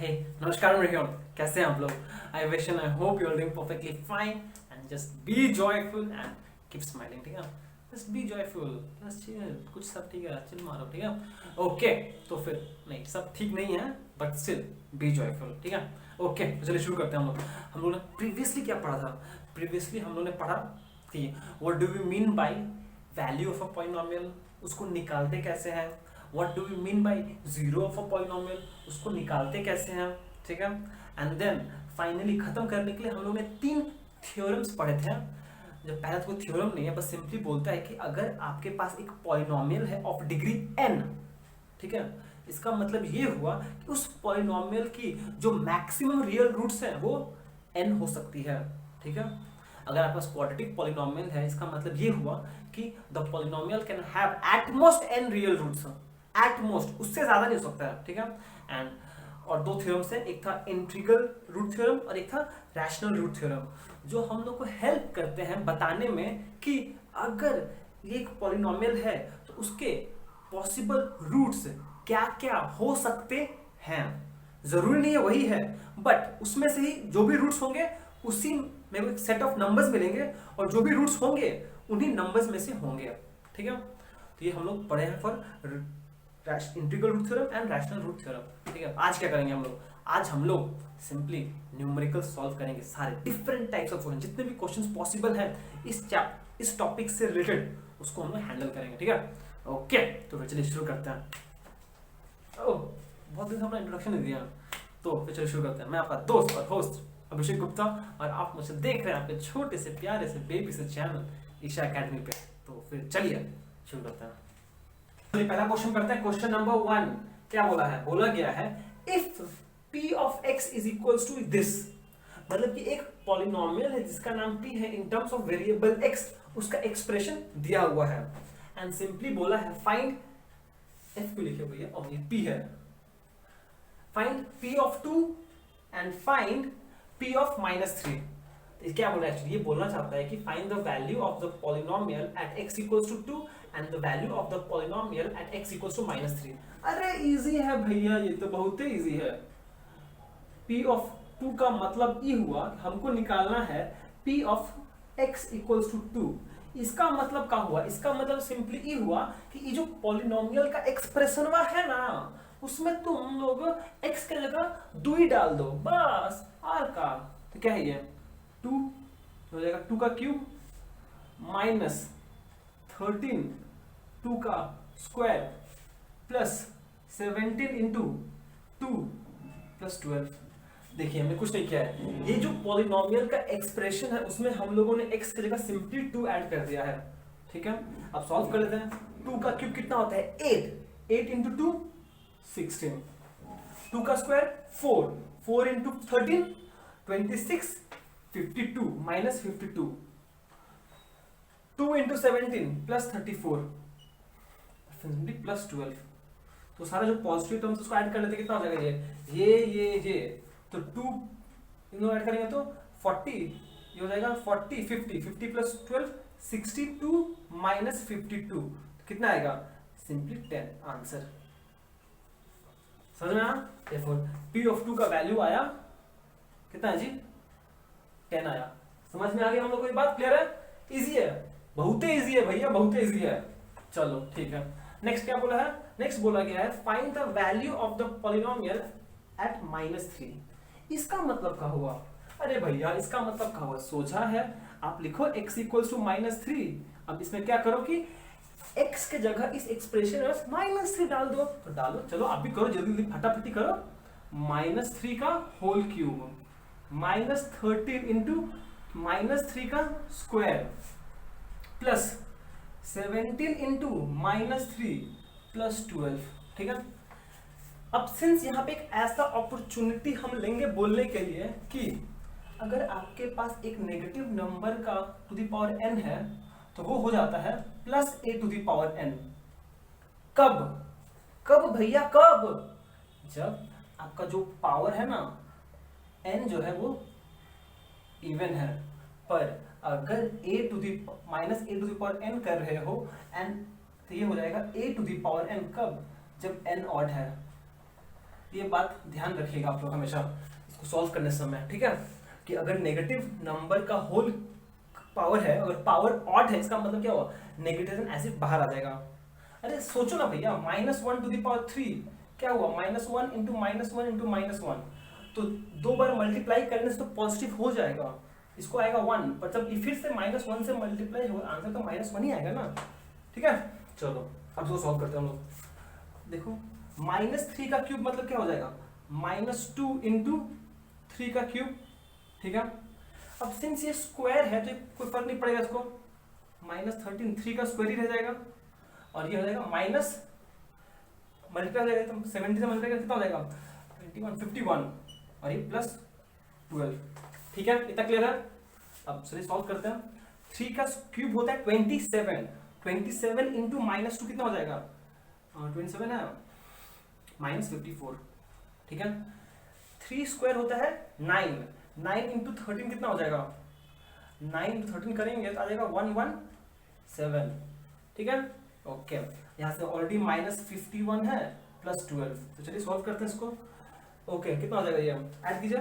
हे नमस्कार मेरे कैसे हैं आप लोग। I wish and I hope you are doing perfectly fine and just be joyful and keep smiling. ठीक है, जस्ट बी जॉयफुल, बस चिल, कुछ सब ठीक है, चिल मारो। ठीक है, ओके। तो फिर नहीं, सब ठीक नहीं है बट स्टिल बी जॉयफुल। ठीक है, ओके। तो चलिए शुरू करते हैं। हम लोग ने प्रीवियसली क्या पढ़ा था। प्रीवियसली हम लोग ने पढ़ा कि what do we mean by value of a polynomial, उसको निकालते कैसे हैं। What do we mean by zero of a polynomial, उसको निकालते कैसे हैं। ठीक है, एंड देन फाइनली खत्म करने के लिए हम लोग ने 3 थ्योरम्स पढ़े थे। जो पहला तो कोई थ्योरम नहीं है, बस सिंपली बोलता है कि अगर आपके पास एक पॉलिनोमियल है ऑफ डिग्री n, ठीक है, इसका मतलब ये हुआ कि उस पॉलिनोमियल की जो मैक्सिमम रियल रूट्स हैं वो n हो सकती है। ठीक है, अगर आपके पास क्वाड्रेटिक पॉलिनोमियल है, इसका मतलब ये हुआ कि the polynomial can have at most n real roots, at most, उससे ज्यादा नहीं हो सकता है। ठीक है, एंड और 2 थ्योरम्स है, एक था इंटीग्रल रूट थ्योरम और एक था रैशनल रूट थ्योरम, जो हम लोग को हेल्प करते हैं बताने में कि अगर ये एक पॉलिनोमियल है तो उसके पॉसिबल रूट्स क्या क्या हो सकते हैं। जरूरी नहीं है वही है, बट उसमें से ही जो भी रूट्स होंगे उसी में एक सेट ऑफ नंबर्स मिलेंगे और जो भी रूट्स होंगे उन्हीं नंबर्स में से होंगे। ठीक है, तो ये हम लोग पढ़े हैं for integral root theorem and rational root theorem. ठीक है, आज क्या करेंगे हम लोग, आज हम लोग सिंपली न्यूमेरिकल सॉल्व करेंगे। सारे डिफरेंट टाइप्स ऑफ क्वेश्चन, जितने भी क्वेश्चन्स पॉसिबल हैं इस टॉपिक से रिलेटेड, उसको हम लोग हैंडल करेंगे। ठीक है, ओके। तो फिर चलिए शुरू करते हैं। बहुत दिन से हमने इंट्रोडक्शन नहीं दिया, तो फिर चलिए शुरू करते हैं। मैं आपका दोस्त और होस्ट अभिषेक गुप्ता और आप मुझे देख रहे हैं आपके छोटे से प्यारे से बेबी से चैनल ईशा एकेडमी पे। तो फिर चलिए शुरू करते हैं। पहला क्वेश्चन करते हैं। क्वेश्चन नंबर 1 क्या बोला है, बोला गया है if p of x is equals to this, मतलब कि एक पॉलिनोमियल है जिसका नाम p है in terms of variable x, उसका एक्सप्रेशन दिया हुआ है एंड सिंपली बोला है फाइंड f को लिखे हुए और ये p है, find p of 2 and find p of -3। क्या बोल रहा है एक्चुअली, ये बोलना चाहता है कि find the value of the polynomial at x equals to 2 and the value of the polynomial at x equals to -3। अरे इजी है भैया, ये तो बहुत ही इजी है। p ऑफ 2 का मतलब ये हुआ हमको निकालना है p of x equals to 2। इसका मतलब क्या हुआ, इसका मतलब सिंपली ये हुआ कि ये जो पॉलिनोमियल का एक्सप्रेशन है ना, उसमें तुम लोग x के जगह 2 ही डाल दो बस, और का तो क्या है ये 2 हो जाएगा, 2 का क्यूब माइनस 13 2 का स्क्वायर प्लस 17 इंटू 2 प्लस 12। देखिए हमने कुछ नहीं किया है, ये जो पॉलिनोमियल का एक्सप्रेशन है उसमें हम लोगों ने x की जगह सिंपली 2 ऐड कर दिया है। ठीक है, अब सॉल्व कर लेते हैं। 2 का क्यूब कितना होता है 8, 8 इंटू 2 16, 2 का square 4, 4 into 13 26, 52 minus 52, 2 into 17 plus 34 plus 12। तो सारा जो पॉजिटिव टर्म्स उसको ऐड कर लेते कितना हो जाएगा ये तो 2 इनको ऐड करेंगे तो 40, ये हो जाएगा 40 50 50 प्लस 12 62 माइनस 52 कितना आएगा सिंपली 10 आंसर। समझ में आया, p ऑफ 2 का वैल्यू आया कितना है जी 10 आया। समझ में आ गया हम लोग को, ये बात क्लियर है, इजी है, बहुत ही इजी है भैया, बहुत ही इजी है। चलो ठीक है, नेक्स्ट क्या बोला है, नेक्स्ट बोला गया है find the value of the polynomial at -3। इसका मतलब क्या हुआ, अरे भैया इसका मतलब क्या हुआ, सोचा है आप लिखो x इक्वल्स टू -3। अब इसमें क्या करो कि x के जगह इस एक्सप्रेशन में -3 डाल दो, तो डालो, चलो आप भी करो, जल्दी जल्दी फटाफटी करो। -3 का होल क्यूब माइनस 13 इंटू -3 का स्क्वायर प्लस 17 इंटू -3 प्लस 12। ठीक है, अब सिंस यहाँ पे एक ऐसा अपॉर्चुनिटी हम लेंगे बोलने के लिए कि अगर आपके पास एक नेगेटिव नंबर का टू द पावर n है तो वो हो जाता है plus a to the power n। कब कब भैया कब, जब आपका जो पावर है ना n जो है वो इवन है, पर अगर a to the minus a to the power n कर रहे हो एंड तो ये हो जाएगा a to the power n, कब, जब n ऑड है। ये बात ध्यान रखिएगा आप लोग हमेशा इसको सॉल्व करने समय, ठीक है, कि अगर नेगेटिव नंबर का होल पावर है, अगर पावर ऑड है, इसका मतलब क्या हुआ, नेगेटिव ऐसे बाहर आ जाएगा। अरे सोचो ना भैया, -1⁻³ क्या हुआ, -1 इंटू -1 इंटू -1, तो 2 बार मल्टीप्लाई करने से तो पॉजिटिव हो जाएगा, इसको आएगा 1, पर जब फिर से -1 से मल्टीप्लाई होगा आंसर तो -1 ही आएगा ना, ठीक है। चलो अब इसको सॉल्व करते हैं हम लोग। देखो -3 का क्यूब मतलब क्या हो जाएगा, -2 इंटू 3 का क्यूब, ठीक है। अब सिंस ये स्क्वायर है तो कोई फर्क नहीं पड़ेगा, इसको -13 3 का स्क्वायर ही रह जाएगा, और ये हो जाएगा माइनस मल्टीप्लाई हो जाएगा, तो 70 से मल्टीप्लाई कितना हो जाएगा 21 51, और ये +12, ठीक है, इतना क्लियर है। अब चलिए सॉल्व करते हैं। 3 का क्यूब होता है 27, 27 इंटू -2 कितना हो जाएगा, 27 है -54, ठीक है। 3 स्क्वायर होता है 9, 9 इंटू 13 कितना हो जाएगा, 9 इंटू 13 करेंगे तो आ जाएगा 117, ठीक है। ओके, यहाँ से ऑलरेडी -51 है +12, तो चलिए सॉल्व करते हैं इसको। ओके, कितना हो जाएगा, ये ऐड कीजिए,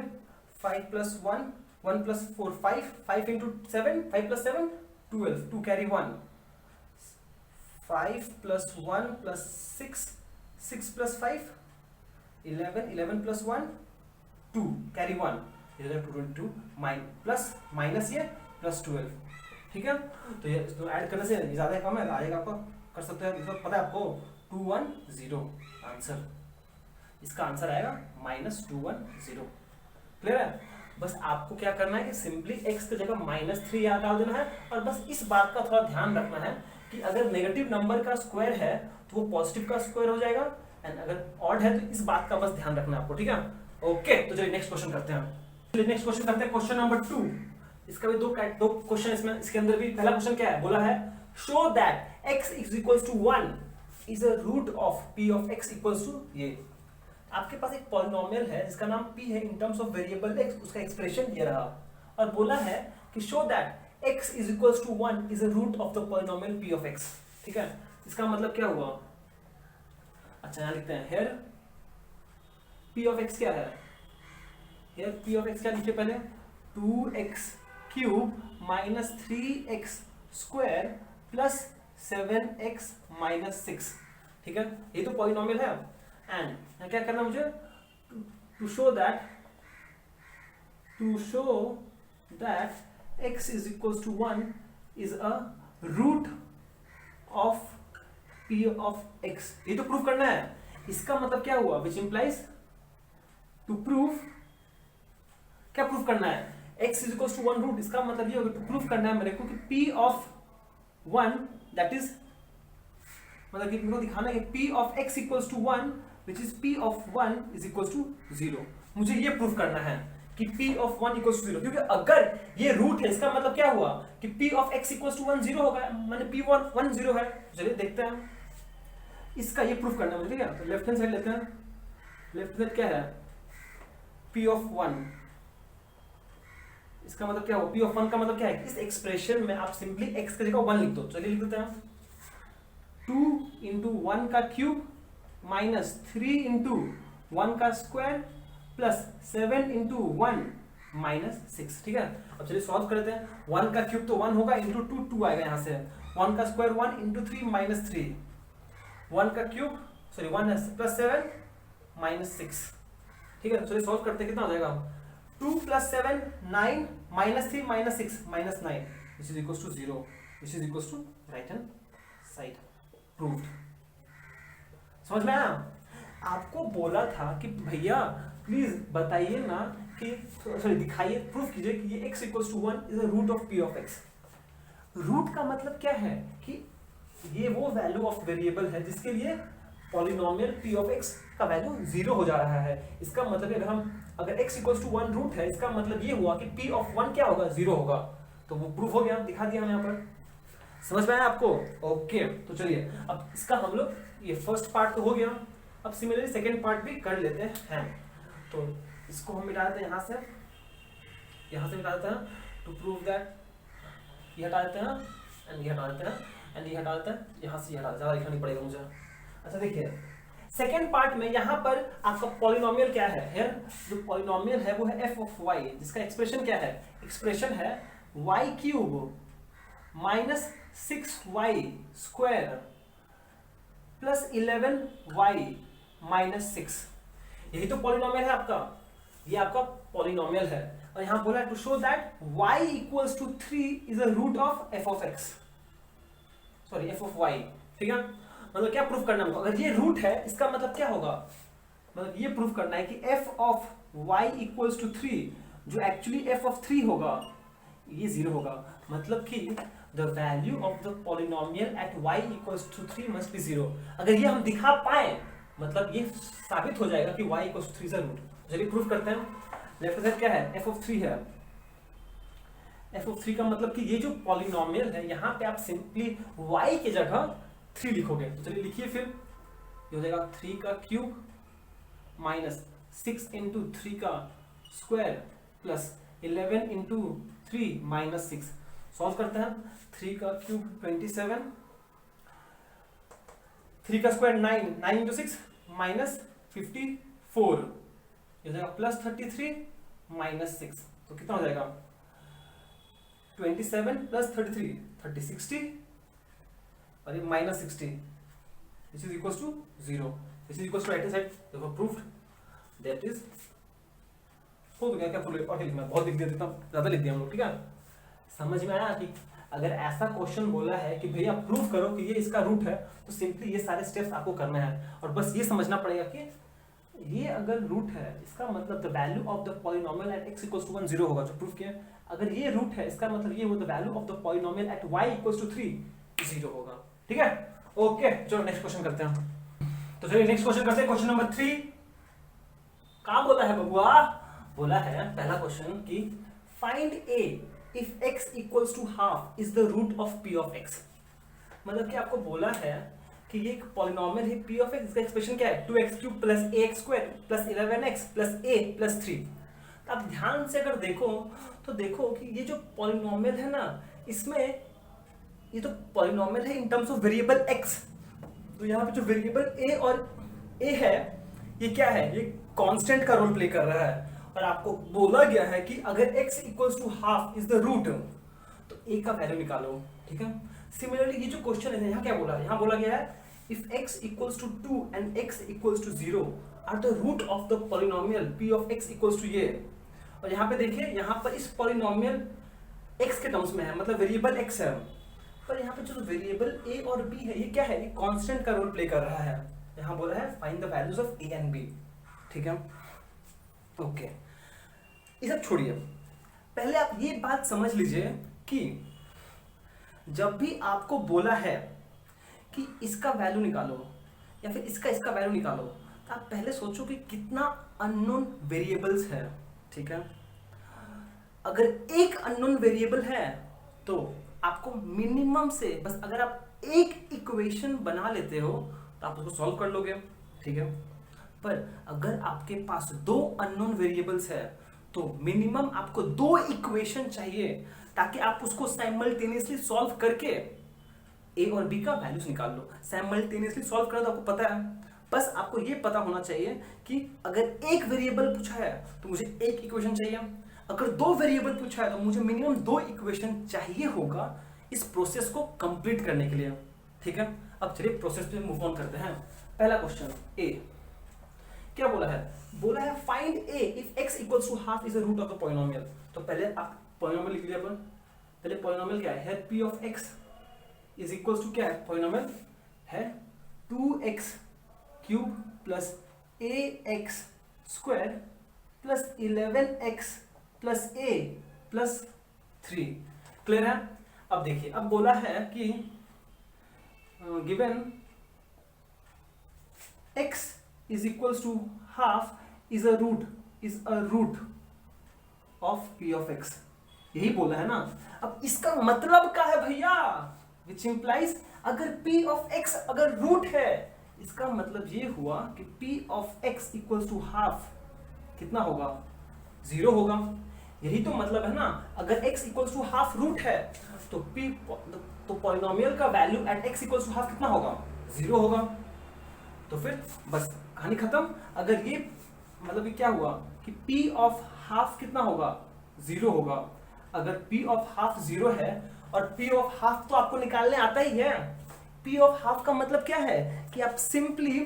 5 + 1 1 + 4 5, 5 इंटू 7 5 + 7 12, 2 कैरी 1, 5 + 1 + 6 6 + 5 11 11 + 1 2 कैरी 1, 222 माइनस ये +12, ठीक है। तो ये इसको ऐड करने से ज़्यादा कम है आएगा, आपको कर सकते हैं, इसको पता है आपको 210 आंसर, इसका आंसर आएगा -210, क्लियर है। बस आपको क्या करना है कि सिंपली x की जगह -3 यहाँ डाल देना है, और बस इस बात का थोड़ा ध्यान रखना है कि अगर नेगेटिव नंबर का स्क्वायर है तो वो पॉजिटिव का स्क्वायर हो जाएगा, एंड अगर ऑड है तो इस बात का बस ध्यान रखना है आपको, ठीक है। ओके, तो चलिए नेक्स्ट क्वेश्चन करते हैं। नेक्स्ट क्वेश्चन करते हैं, क्वेश्चन नंबर 2। इसका भी दो क्वेश्चन इसमें, इसके अंदर भी पहला क्वेश्चन क्या है, बोला है show that x = 1 is a root of p of x equals to, ये आपके पास एक पॉलिनोमियल है जिसका नाम p है in terms of variable x, उसका एक्सप्रेशन ये रहा, और बोला है कि show that x = 1 is a root of the polynomial p of x, ठीक है। इसका मतलब क्या हुआ, अच्छा यहाँ लिखते हैं, here p ऑफ x क्या है, here p ऑफ x क्या लिखे पहले, 2x³ - 3x² + 7x - 6, ठीक है, ये तो पॉलिनोमियल है। एंड क्या करना मुझे, to show that x = 1 is a root of p of x, ये तो प्रूफ करना है। इसका मतलब क्या हुआ, विच इंप्लाइज टू प्रूव, क्या प्रूफ करना है, x = 1 रूट, इसका मतलब ये होगा टू प्रूफ करना है मेरे को कि p ऑफ 1 दैट इज, मतलब कि मेरे को दिखाना है कि p of x = 1 which is p of 1 is equals to 0, मुझे ये प्रूफ करना है कि p of 1 equals to 0, क्योंकि अगर ये रूट है इसका मतलब क्या हुआ कि p of x equals to 1 0 होगा, माने p 1 0 है। चलिए देखते हैं, इसका ये प्रूफ करना है मुझे, ठीक है। तो लेफ्ट हैंड साइड लेते हैं, लेफ्ट हैंड क्या है, p of 1, इसका मतलब क्या हुआ, p of 1 का मतलब क्या है, इस एक्सप्रेशन में आप सिंपली x की जगह 1 लिख दो। चलिए लिख देते हैं, 2 × 1 का क्यूब -3 × 1 का स्क्वायर + 7 × 1 - 6, ठीक है। अब चलिए सॉल्व करते हैं, 1 का क्यूब तो 1 होगा, इंटू 2 आएगा यहाँ से, 1 का स्क्वायर 1 × 3 - 3, 1 का क्यूब सॉरी 1 + 7 - 6, ठीक है। चलिए सॉल्व करते हैं, कितना हो जाएगा, 2 + 7 9 -3 - 6 -9 which is equals to 0, which is equals to right hand side, proved। समझ में आया, आपको बोला था कि भैया प्लीज बताइए ना कि, सॉरी दिखाइए, प्रूफ कीजिए कि ये x = 1 is a root of p of x। Root का मतलब क्या है कि ये वो वैल्यू ऑफ वेरिएबल है जिसके लिए पॉलिनोमियल p ऑफ x का वैल्यू 0 हो जा रहा है। इसका मतलब अगर x = 1 रूट है, इसका मतलब ये हुआ कि p ऑफ 1 क्या होगा, 0 होगा, तो वो प्रूफ हो गया, दिखा दिया हमने यहाँ पर। समझ में आया आपको, ओके। तो चलिए अब इसका हम लोग, ये फर्स्ट पार्ट तो हो गया, अब सिमिलरली सेकेंड पार्ट भी कर लेते हैं। तो इसको हम मिटा देते हैं, यहाँ से मिटा देते हैं, टू प्रूव दैट, ये हटा देते हैं, एंड ये हटा देते हैं, एंड ये हटा देते हैं, यहाँ से ये हटा, ज़्यादा लिखना नहीं पड़ेगा मुझे। अच्छा देखिए, सेकेंड पार्ट में यहाँ पर आपका पॉलिनोमियल क्या है, हियर जो पॉलिनोमियल है वो है एफ ऑफ वाई, जिसका एक्सप्रेशन क्या है, एक्सप्रेशन है y cube minus 6y square plus 11y minus 6। यही तो पॉलिनोमियल है आपका, ये आपका पॉलिनोमियल है। और यहां बोला to show that y equals to 3 is a root of f of x, sorry f of y, ठीक है। मतलब क्या प्रूफ करना है हमको, अगर ये रूट है इसका मतलब क्या होगा, मतलब ये प्रूफ करना है कि f of y equals to 3, जो एक्चुअली f ऑफ 3 होगा ये 0 होगा, मतलब कि the value of the polynomial at y equals to 3 must be 0। अगर ये हम दिखा पाए मतलब ये साबित हो जाएगा कि y equals to 3 is a root। चलिए प्रूफ करते हैं। लेफ्ट साइड क्या है, f of 3 है, f of 3 का मतलब कि ये जो पॉलिनोमियल है यहाँ पे आप सिंपली y की जगह 3 लिखोगे। तो चलिए लिखिए फिर, ये हो जाएगा 3 का क्यूब माइनस 6 इंटू 3 का square plus 11 into 3 minus 6। Solve करते हैं, 3 का क्यूब 27, 3 का स्क्वायर 9, 9 इंटू 6 माइनस 54, ये हो जाएगा प्लस 33 माइनस 6। तो कितना हो जाएगा 27 प्लस 33 30 60 और ये minus 60, this is equals to 0, this is equals to right hand side. देखो प्रूफ्ड, दैट इज हो गया। क्या फुल और लिखना, बहुत लिख दिया, इतना ज्यादा लिख दिया हम लोग, ठीक है। समझ में आया कि अगर ऐसा क्वेश्चन बोला है कि भैया प्रूफ करो कि ये इसका रूट है, तो सिंपली ये सारे स्टेप्स आपको करना है और बस ये समझना पड़ेगा कि ये अगर रूट है इसका मतलब the value of the polynomial at x equals to 1 0 होगा, जो प्रूफ किया। अगर ये रूट है इसका मतलब ये the value of the polynomial at y equals to 3 0 होगा, ठीक है। ओके चलो नेक्स्ट क्वेश्चन करते हैं। तो चलिए नेक्स्ट क्वेश्चन करते हैं, क्वेश्चन नंबर 3। क्या बोला है बबुआ, बोला है पहला क्वेश्चन कि find a if x equals to half is the root of p of x। मतलब कि आपको बोला है कि ये एक पॉलिनोमियल है p of x, इसका एक्सप्रेशन क्या है 2x cube plus ax square plus 11x plus a plus 3। तो आप ध्यान से अगर देखो तो देखो कि ये जो पॉलिनोमियल है ना, इसमें ये तो पॉलिनोमियल है in terms of variable x। तो यहाँ पे जो वेरिएबल a और a है ये क्या है, ये कांस्टेंट का रोल प्ले कर रहा है। और आपको बोला गया है कि अगर x equals to half is the root, तो a का वैल्यू निकालो, ठीक है। सिमिलरली ये जो क्वेश्चन है यहाँ क्या बोला है, यहाँ बोला गया है if x equals to 2 and x equals to 0 are the root of the polynomial p of x equals to ये। और यहाँ पे देखिए, यहाँ पर इस पॉलिनोमियल x के टर्म्स में है, मतलब वेरिएबल x है, पर यहाँ पे जो वेरिएबल a और b है ये क्या है, ये कांस्टेंट का रोल प्ले कर रहा है। यहाँ बोला है find the values of a and b, ठीक है। ओके ये सब छोड़िए, पहले आप ये बात समझ लीजिए कि जब भी आपको बोला है कि इसका वैल्यू निकालो या फिर इसका वैल्यू निकालो, तो आप पहले सोचो कि कितना अननोन वेरिएबल्स है, ठीक है। अगर एक अननोन वेरिएबल है तो आपको मिनिमम से बस अगर आप एक इक्वेशन बना लेते हो तो आप उसको सॉल्व कर लोगे, ठीक है। पर अगर आपके पास 2 अननोन वेरिएबल्स है तो मिनिमम आपको 2 इक्वेशन चाहिए ताकि आप उसको साइमल्टेनियसली सॉल्व करके a और b का वैल्यूज निकाल लो। साइमल्टेनियसली सॉल्व करना तो आपको पता है, बस आपको ये पता होना चाहिए कि अगर एक वेरिएबल पूछा है तो मुझे एक इक्वेशन चाहिए, अगर 2 वेरिएबल पूछा है तो मुझे मिनिमम 2 इक्वेशन चाहिए होगा इस प्रोसेस को कंप्लीट करने के लिए, ठीक है। अब चलिए प्रोसेस पे मूव ऑन करते हैं। पहला क्वेश्चन a क्या बोला है, बोला है find a if x equals to half is the root of the polynomial। तो पहले आप पॉलिनोमियल लिख लिया अपन, पहले पॉलिनोमियल क्या है p of x is equals to क्या है, पॉलिनोमियल है 2x cube plus ax square plus 11x plus a plus 3। Clear है। अब देखिए, अब बोला है कि given x is equals to half is a root of p of x, यही बोला है ना। अब इसका मतलब क्या है भैया, which implies अगर p of x अगर रूट है, इसका मतलब ये हुआ कि p of x equals to half कितना होगा, 0 होगा। यही तो मतलब है ना, अगर x equals to half root है तो तो पॉलिनोमियल का value at x equals to half कितना होगा, 0 होगा। तो फिर बस कहानी खत्म। अगर ये मतलब ये क्या हुआ कि p ऑफ हाफ कितना होगा, 0 होगा। अगर p ऑफ हाफ 0 है और p ऑफ हाफ तो आपको निकालने आता ही है। p ऑफ हाफ का मतलब क्या है कि आप सिंपली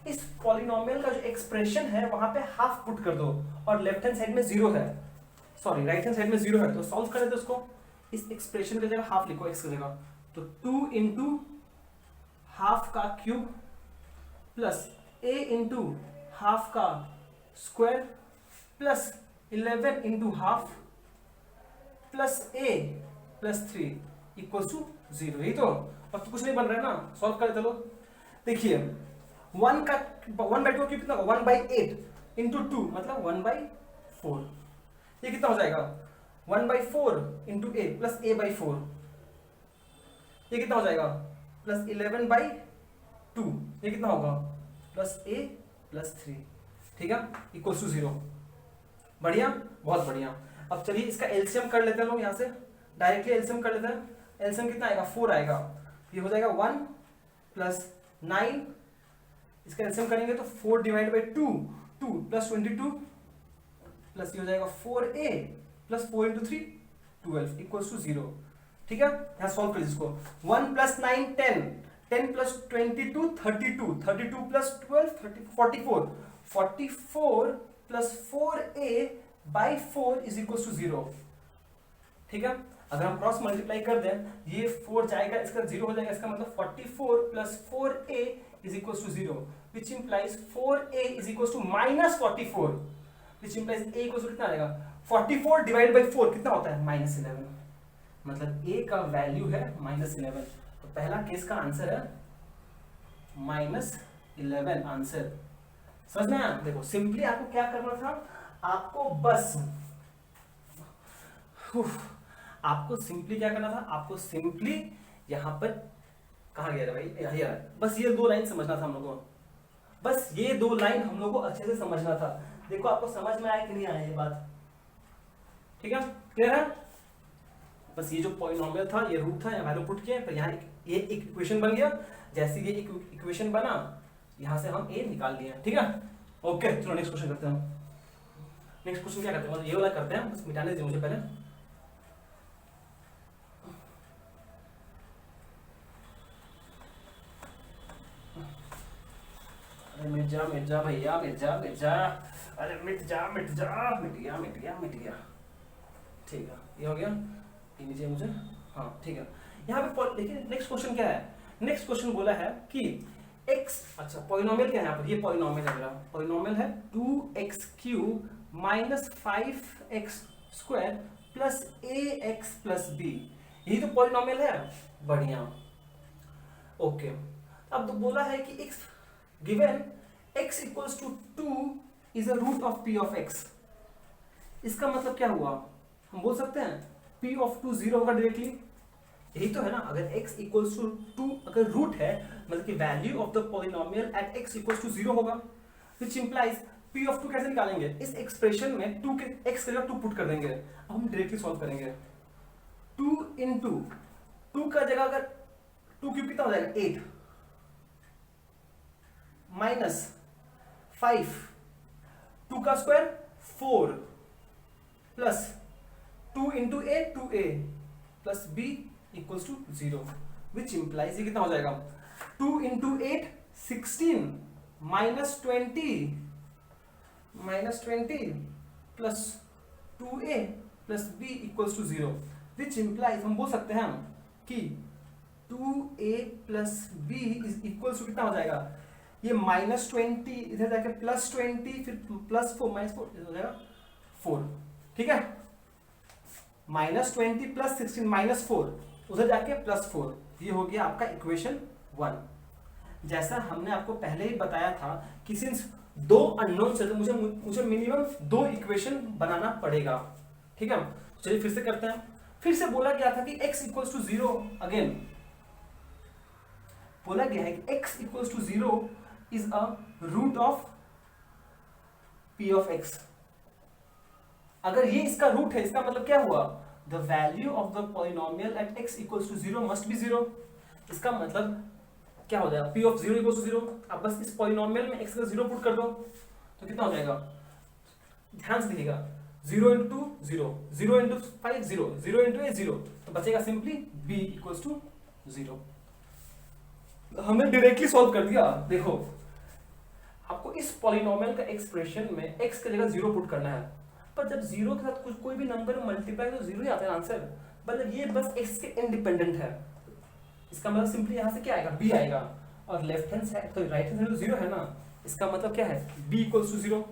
इस पॉलिनोमियल का जो एक्सप्रेशन है वहां पे हाफ पुट कर दो और लेफ्ट हैंड साइड में 0 है, सॉरी राइट हैंड साइड में 0 है, तो सॉल्व कर देते उसको। इस एक्सप्रेशन की जगह हाफ लिखो x की जगह, तो 2 इंटू हाफ का cube plus a into half का square plus 11 into half plus a plus 3 equal to 0। यही तो, अब तो कुछ नहीं बन रहा है ना, सॉल्व कर चलो। देखिए 1/2 कितना होगा, 1/8 इंटू 2 मतलब 1/4। ये कितना हो जाएगा 1/4 इंटू a प्लस a/4। ये कितना हो जाएगा प्लस 11/2। ये कितना होगा प्लस a प्लस 3। ठीक है, इक्वल टू 0। बढ़िया, बहुत बढ़िया। अब चलिए इसका एलसीएम कर लेते हैं लोग, यहाँ से डायरेक्टली एलसीएम कर लेते हैं। एलसीएम कितना आएगा 4 आएगा, ये हो जाएगा 1 प्लस 9। इसका एलसीएम करेंगे तो 4 डिवाइड बाई 2, 2 प्लस 22 प्लस ये हो जाएगा 4a plus 4 into 3 12 equals to 0। ठीक है, यहाँ सॉल्व कर इसको। 1 plus 9 10, 10 plus 22 32, 32 plus 12 44, 44 plus 4a by 4 is equal to 0। ठीक है, अगर हम क्रॉस मल्टीप्लाई कर दें, ये 4 जाएगा, इसका 0 हो जाएगा, इसका मतलब 44 plus 4a is equal to 0, which implies 4a is equals to minus 44, which implies a equals to कितना आएगा 44 डिवाइड बाई 4 कितना होता है -11, मतलब a का वैल्यू है -11। तो पहला केस का आंसर है -11 आंसर। समझ में आया? देखो सिंपली आपको क्या करना था, आपको बस आपको सिंपली क्या करना था, आपको सिंपली यहां पर कहा गया भाई, यही बस ये 2 लाइन समझना था हम लोगों को, बस ये 2 लाइन हम लोग को अच्छे से समझना था। देखो आपको समझ में आया कि नहीं आया ये बात? ठीक है, क्लियर है? बस ये जो पॉलिनोमियल था, ये रूट था, यहाँ वैल्यू पुट किया, फिर यहाँ ये एक इक्वेशन बन गया। जैसे ये एक इक्वेशन बना, यहाँ से हम a निकाल लिया। ठीक है, ओके, चलो नेक्स्ट क्वेश्चन करते हैं। नेक्स्ट क्वेश्चन क्या करते हैं, ये वाला करते हैं, बस मिटाने दीजिए मुझे पहले। अरे मिट जा भैया, मिट जा, अरे मिट गया। ठीक है, ये हो गया, ये नीचे मुझे, हाँ ठीक है। यहाँ पे देखिए नेक्स्ट क्वेश्चन क्या है। नेक्स्ट क्वेश्चन बोला है कि x, अच्छा पॉलिनोमियल क्या है यहाँ पर, ये पॉलिनोमियल है मेरा, पॉलिनोमियल है 2x³ minus 5x square plus ax plus b। यही तो पॉलिनोमियल है, बढ़िया। ओके, अब तो बोला है कि x given x equals to 2 is a root of p of x। इसका मतलब क्या हुआ, हम बोल सकते हैं p ऑफ 2 0 होगा डायरेक्टली। यही तो है ना, अगर x इक्वल्स टू 2 अगर रूट है, मतलब कि value of the polynomial at x equals to 0 होगा, व्हिच इंप्लाइज p ऑफ 2 कैसे निकालेंगे, इस एक्सप्रेशन में 2 के x की जगह 2 पुट कर देंगे। अब हम डायरेक्टली सॉल्व करेंगे। 2 इंटू 2 का जगह अगर 2 क्यूब कितना हो जाएगा 8 माइनस 5, 2 का square 4 plus 2 into a 2a plus b equals to 0, which implies ये कितना हो जाएगा 2 into 8 16 minus 20 plus 2a plus b equals to 0, which implies हम बोल सकते हैं कि 2a plus b is equals to कितना हो जाएगा, ये -20 इधर जाके +20 फिर +4 -4 हो जाएगा 4। ठीक है, -20 प्लस 16 -4 उधर जाके +4, ये हो गया आपका इक्वेशन 1। जैसा हमने आपको पहले ही बताया था कि सिंस 2 अननोन से तो मुझे मिनिमम 2 इक्वेशन बनाना पड़ेगा। ठीक है, चलिए फिर से करते हैं। फिर से बोला गया था कि x इक्वल्स टू 0, अगेन बोला गया है कि x equals to 0 is a root of p of x। अगर ये इसका रूट है, इसका मतलब क्या हुआ, the value of the polynomial at x equals to 0 must be 0। इसका मतलब क्या हो जाएगा, p ऑफ 0 इक्वल टू 0। अब बस इस पॉलिनोमियल में x का 0 पुट कर दो तो कितना हो जाएगा, ध्यान से देखिएगा, 0 इंटू 0, 0 इंटू 5 0, 0 इंटू ए 0, तो बचेगा सिंपली b इक्वल्स टू 0। हमने डायरेक्टली सॉल्व कर दिया। देखो आपको इस पॉलिनोमियल का एक्सप्रेशन में x की जगह 0 पुट करना है, पर जब 0 के साथ कुछ कोई भी नंबर मल्टीप्लाई तो 0 ही आता है आंसर, मतलब ये बस x के इंडिपेंडेंट है। इसका मतलब सिंपली यहाँ से क्या आएगा, b आएगा, और लेफ्ट हैंड साइड तो राइट हैंड साइड तो 0 है ना, इसका मतलब क्या है, b इक्वल्स टू 0।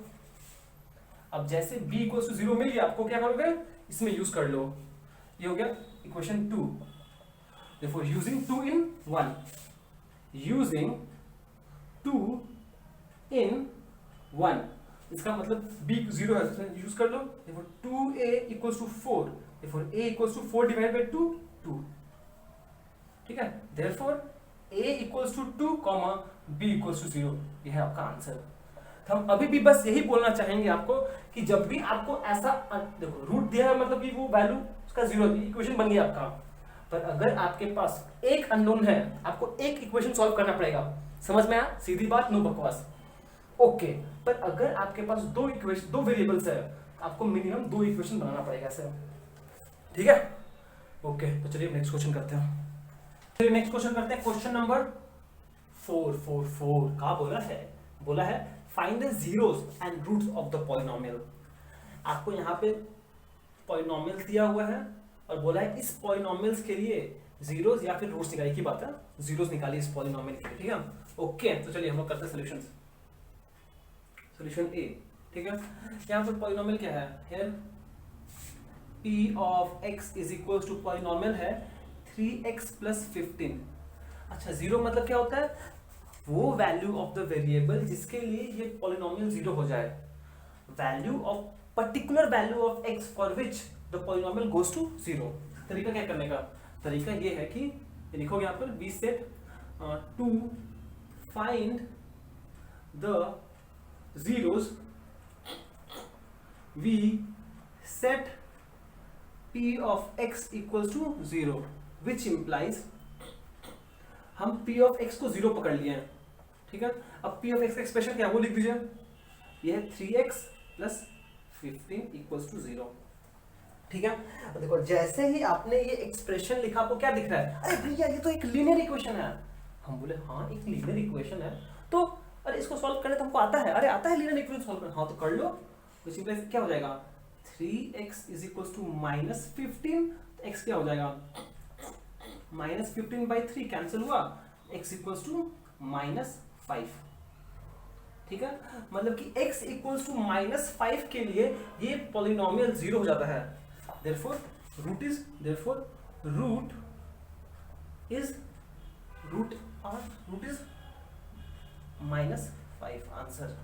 अब जैसे b इक्वल्स टू 0 मिल गया, आपको क्या करोगे, इसमें यूज कर लो, ये हो गया equation 2। therefore using 2 in 1, using 2 in 1, इसका मतलब b 0 है, यूज कर लो, therefore 2a equals to 4, therefore a equals to 4 divided by 2, 2, ठीक है, therefore a equals to 2, b equals to 0, ये है आपका आंसर। तो हम अभी भी बस यही बोलना चाहेंगे आपको कि जब भी आपको ऐसा देखो रूट दिया है मतलब कि वो वैल्यू उसका 0, इक्वेशन बन गया आपका, पर अगर आपके पास एक अननोन है, आपको एक इक्वेशन सॉल्व करना पड़ेगा, समझ में आया, सीधी बात, नो बकवास, ओके। पर अगर आपके पास दो इक्वेशन, दो वेरिएबल्स है, आपको मिनिमम 2 इक्वेशन बनाना पड़ेगा सर, ठीक है, ओके। तो चलिए नेक्स्ट क्वेश्चन करते हैं, नेक्स्ट क्वेश्चन करते हैं, क्वेश्चन नंबर 444 का बोला है find the zeros and roots of the polynomial. आपको यहाँ पे पॉलिनोमियल दिया हुआ है और बोला है इस पॉलिनोमियल्स के लिए जीरोस या फिर रूट्स निकालिए की बात है, जीरोस निकालिए इस पॉलिनोमियल के लिए, ठीक है, ओके। तो चलिए हम लोग करते हैं सॉल्यूशंस। सॉल्यूशन ए, ठीक है, यहाँ पर पॉलिनोमियल क्या है, here p of x is equals to polynomial है 3x प्लस 15। अच्छा, जीरो मतलब क्या होता है, वो वैल्यू ऑफ द वेरिएबल जिसके लिए ये पॉलिनोमियल 0 हो जाए, value of particular value of x for which the polynomial goes to 0। तरीका क्या करने का, तरीका ये है कि लिखोगे यहाँ पर we set to find the zeros, we set p of x equals to 0 which implies हम p of x को 0 पकड़ लिए हैं, ठीक है। अब p of x का एक्सप्रेशन क्या है वो लिख दीजिए, ये है 3x प्लस 15 इक्वल्स टू 0, ठीक है। देखो जैसे ही आपने ये एक्सप्रेशन लिखा, आपको क्या दिख रहा है, अरे भैया ये तो एक लीनियर इक्वेशन है। हम बोले हाँ एक लीनियर इक्वेशन है, तो अरे इसको सॉल्व करने तो हमको आता है, अरे आता है लीनियर इक्वेशन सॉल्व करना, हाँ तो कर लो। तो सिंपली क्या हो जाएगा, 3x is equals to minus 15, तो x क्या हो जाएगा, माइनस 15 बाई 3 कैंसिल हुआ, x इक्वल्स टू माइनस 5, ठीक है। मतलब कि x इक्वल्स टू माइनस 5 के लिए ये पॉलिनोमियल 0 हो जाता है, therefore root is -5 आंसर।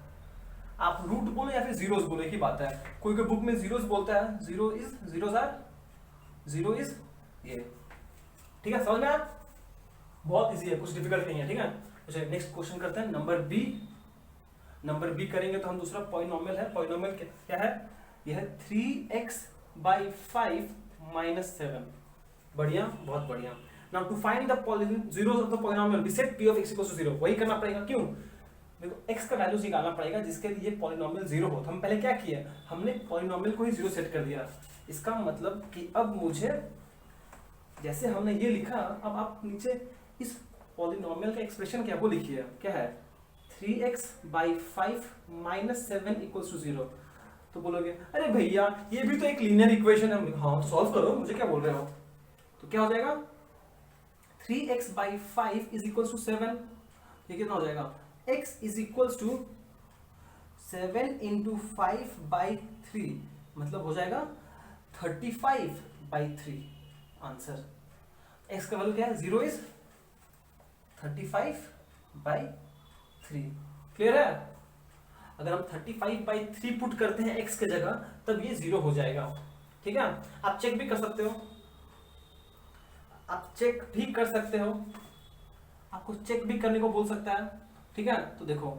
आप रूट बोलो या फिर जीरोस बोलो, एक ही बात है। कोई बुक में जीरोस बोलता है, जीरो इज ये, ठीक है, समझ में आया, बहुत इजी है, कुछ डिफिकल्ट नहीं है, ठीक है। तो चलिए नेक्स्ट क्वेश्चन करते हैं, नंबर बी करेंगे तो हम दूसरा पॉलिनोमियल है, पॉलिनोमियल क्या है, यह है 3x बाई 5 माइनस 7, बढ़िया, बहुत बढ़िया। Now to find the zeros of the polynomial we set p of x equals to 0, वही करना पड़ेगा, क्यों, देखो x का वैल्यू निकालना पड़ेगा जिसके लिए पॉलिनोमियल 0 हो। तो हम पहले क्या किए, हमने पॉलिनोमियल को ही 0 सेट कर दिया, इसका मतलब कि अब मुझे जैसे हमने ये लिखा, अब आप नीचे इस पॉलिनोमियल का एक्सप्रेशन क्या वो लिखिए, क्या है 3x by 5 minus 7 equals to 0। तो बोलोगे अरे भैया ये भी तो एक लीनियर इक्वेशन है, हाँ तो सॉल्व करो, मुझे क्या बोल रहे हो। तो क्या हो जाएगा 3x by 5 is equals to 7, ये कितना हो जाएगा, x is equals to 7 into 5 by 3, मतलब हो जाएगा 35 बाई 3 आंसर। x का वैल्यू क्या है, 0 इज 35 बाई 3, क्लियर है। अगर हम 35 बाई 3 पुट करते हैं x के जगह, तब ये 0 हो जाएगा, ठीक है। आप चेक भी कर सकते हो, आपको चेक भी करने को बोल सकता है, ठीक है। तो देखो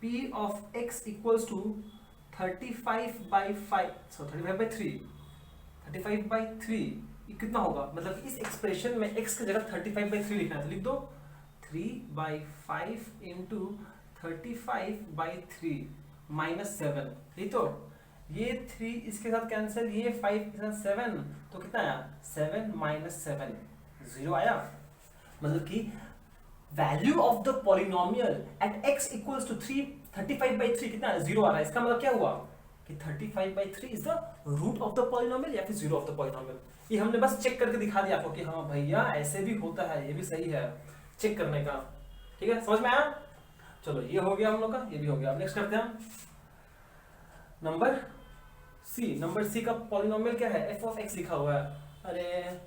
p of x equals to 35 by 5, so 35 by 3 कितना होगा, मतलब इस एक्सप्रेशन में x की जगह 35/3 लिखना है तो लिख दो 3/5 इंटू 35/3 -7, यही तो। ये 3 इसके साथ कैंसिल, ये 5 के साथ 7, तो कितना आया 7 - 7 0 आया। मतलब कि value of the polynomial at x equals to 35/3 कितना है 0 आ रहा है। इसका मतलब क्या हुआ कि 35/3 is the root of the polynomial या फिर 0 ऑफ द पॉलिनोमियल। ये हमने बस चेक करके दिखा दिया आपको कि हाँ भैया ऐसे भी होता है, ये भी सही है चेक करने का। ठीक है, समझ में आया। चलो ये हो गया हम लोग का, ये भी हो गया। अब नेक्स्ट करते हैं नंबर सी। नंबर सी का पॉलिनोमियल क्या है, एफ ऑफ एक्स लिखा हुआ है। अरे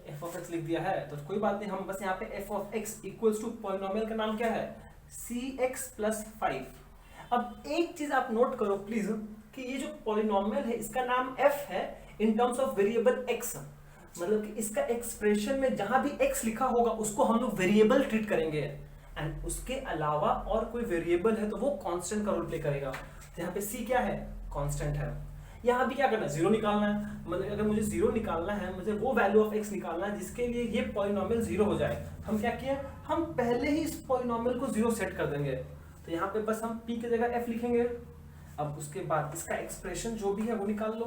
एफ ऑफ एक्स लिख दिया है तो कोई बात नहीं, हम बस यहाँ पे f of x equals to polynomial का नाम क्या है सी एक्स प्लस 5। अब एक चीज आप नोट करो प्लीज कि ये जो पॉलिनोमियल है इसका नाम f है in terms of variable x। मतलब कि इसका एक्सप्रेशन में जहां भी x लिखा होगा उसको हम लोग वेरिएबल ट्रीट करेंगे, एंड उसके अलावा और कोई वेरिएबल है तो वो कांस्टेंट का रोल प्ले करेगा। तो यहाँ पे c क्या है, कांस्टेंट है। यहाँ भी क्या करना है, जीरो निकालना है। मतलब अगर मुझे जीरो निकालना है, मुझे वो वैल्यू ऑफ x निकालना है जिसके लिए ये पॉलिनोमियल जीरो हो जाए। हम क्या किए, हम पहले ही इस पॉलिनोमियल को जीरो सेट कर देंगे। तो यहाँ पे बस हम p की जगह f लिखेंगे। अब उसके बाद इसका एक्सप्रेशन जो भी है वो निकाल लो।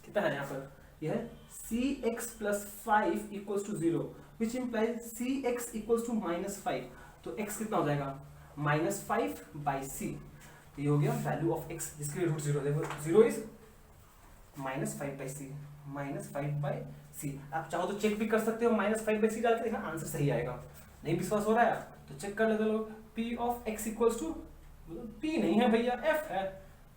कितना है यहाँ पर, यह है cx plus 5 equals to 0 which implies cx equals to -5। तो x कितना हो जाएगा -5/c। तो ये हो गया वैल्यू ऑफ x जिसके लिए रूट 0 देखो 0 इज -5/c, -5/c। आप चाहो तो चेक भी कर सकते हो, -5/c डाल के देखना आंसर सही आएगा। नहीं विश्वास हो रहा है तो चेक कर लेते लोग। p of x equals to, p नहीं है भैया f है।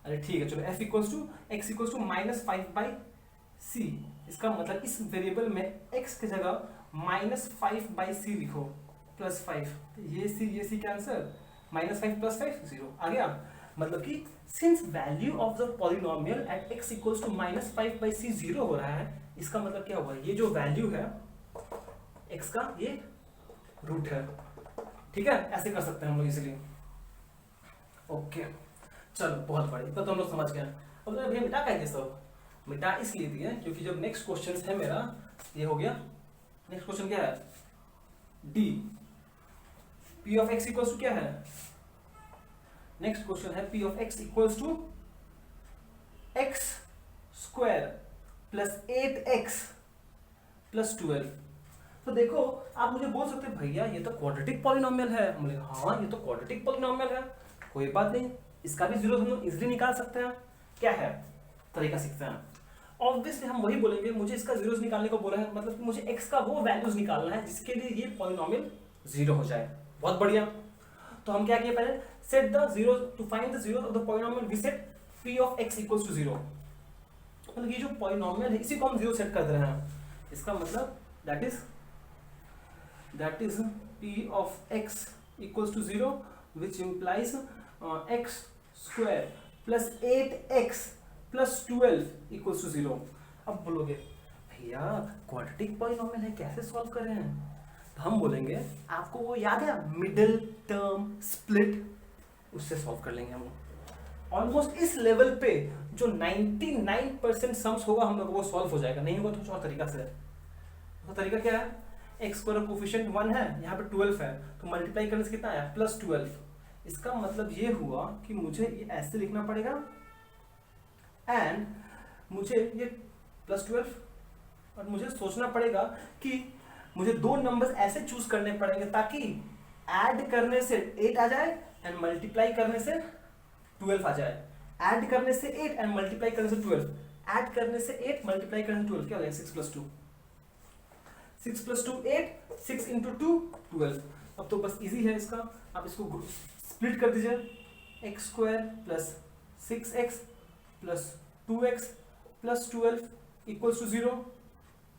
अरे ठीक है चलो f equals to x equals to -5/c। इसका मतलब इस वेरिएबल में x की जगह -5/c लिखो प्लस 5। ये c कैंसिल, -5 + 5 0 आ गया। मतलब कि since value of the polynomial at x equals to -5/c 0 हो रहा है, इसका मतलब क्या हुआ, ये जो वैल्यू है x का ये रूट है। ठीक है, ऐसे कर सकते हैं हम लोग इजीली। ओके चलो बहुत बढ़िया, तो हम लोग समझ गए। अब भैया मिटा क्या सब, मिटा इसलिए दिए क्योंकि जब नेक्स्ट क्वेश्चन है मेरा ये हो गया। नेक्स्ट क्वेश्चन क्या है, d p of x equals to क्या है, नेक्स्ट क्वेश्चन है p of x equals to x² plus 8x plus 12। तो देखो आप मुझे बोल सकते हैं भैया ये तो क्वाड्रेटिक पॉलिनोमियल है। बोले हाँ ये तो क्वाड्रेटिक पॉलिनोमियल है, कोई बात नहीं, इसका भी जीरो हम लोग इजीली निकाल सकते हैं। क्या है तरीका सीखते हैं। ऑब्वियसली हम वही बोलेंगे, मुझे इसका जीरोस निकालने को बोला है, मतलब मुझे x का वो वैल्यूज निकालना है जिसके लिए ये पॉलिनोमियल जीरो हो जाए। बहुत बढ़िया। तो हम क्या किए पहले, set the zero to find the zero of the polynomial we set p of x equals to 0। मतलब ये जो पॉलिनोमियल है इसी को हम जीरो सेट कर दे रहे हैं। इसका मतलब that is p of x equals to 0 which implies x² plus 8x plus 12 equals to 0। अब बोलोगे भैया क्वाड्रेटिक पॉलिनोमियल है कैसे सॉल्व करें, तो हम बोलेंगे आपको वो याद है मिडिल टर्म स्प्लिट, उससे सॉल्व कर लेंगे हम। ऑलमोस्ट इस लेवल पे जो 99% सम्स होगा हम लोग वो सॉल्व हो जाएगा। नहीं होगा तो कुछ और तरीका से। तो तरीका क्या है, x स्क्वायर कोफिशिएंट 1 है, यहाँ पे 12 है, तो मल्टीप्लाई करने से कितना आया +12। इसका मतलब ये हुआ कि मुझे ये ऐसे लिखना पड़ेगा एंड मुझे ये +12, और मुझे सोचना पड़ेगा कि मुझे दो नंबर्स ऐसे चूज करने पड़ेंगे ताकि ऐड करने से 8 आ जाए एंड मल्टीप्लाई करने से 12 आ जाए। ऐड करने से 8 एंड मल्टीप्लाई करने से 12, ऐड करने से 8 मल्टीप्लाई करने से 12 क्या हो जाएगा 6 + 2, 6 + 2 8, 6 × 2 12। अब तो बस इजी है इसका, आप इसको स्प्लिट कर दीजिए, x² plus 6x plus 2x plus 12 equals to 0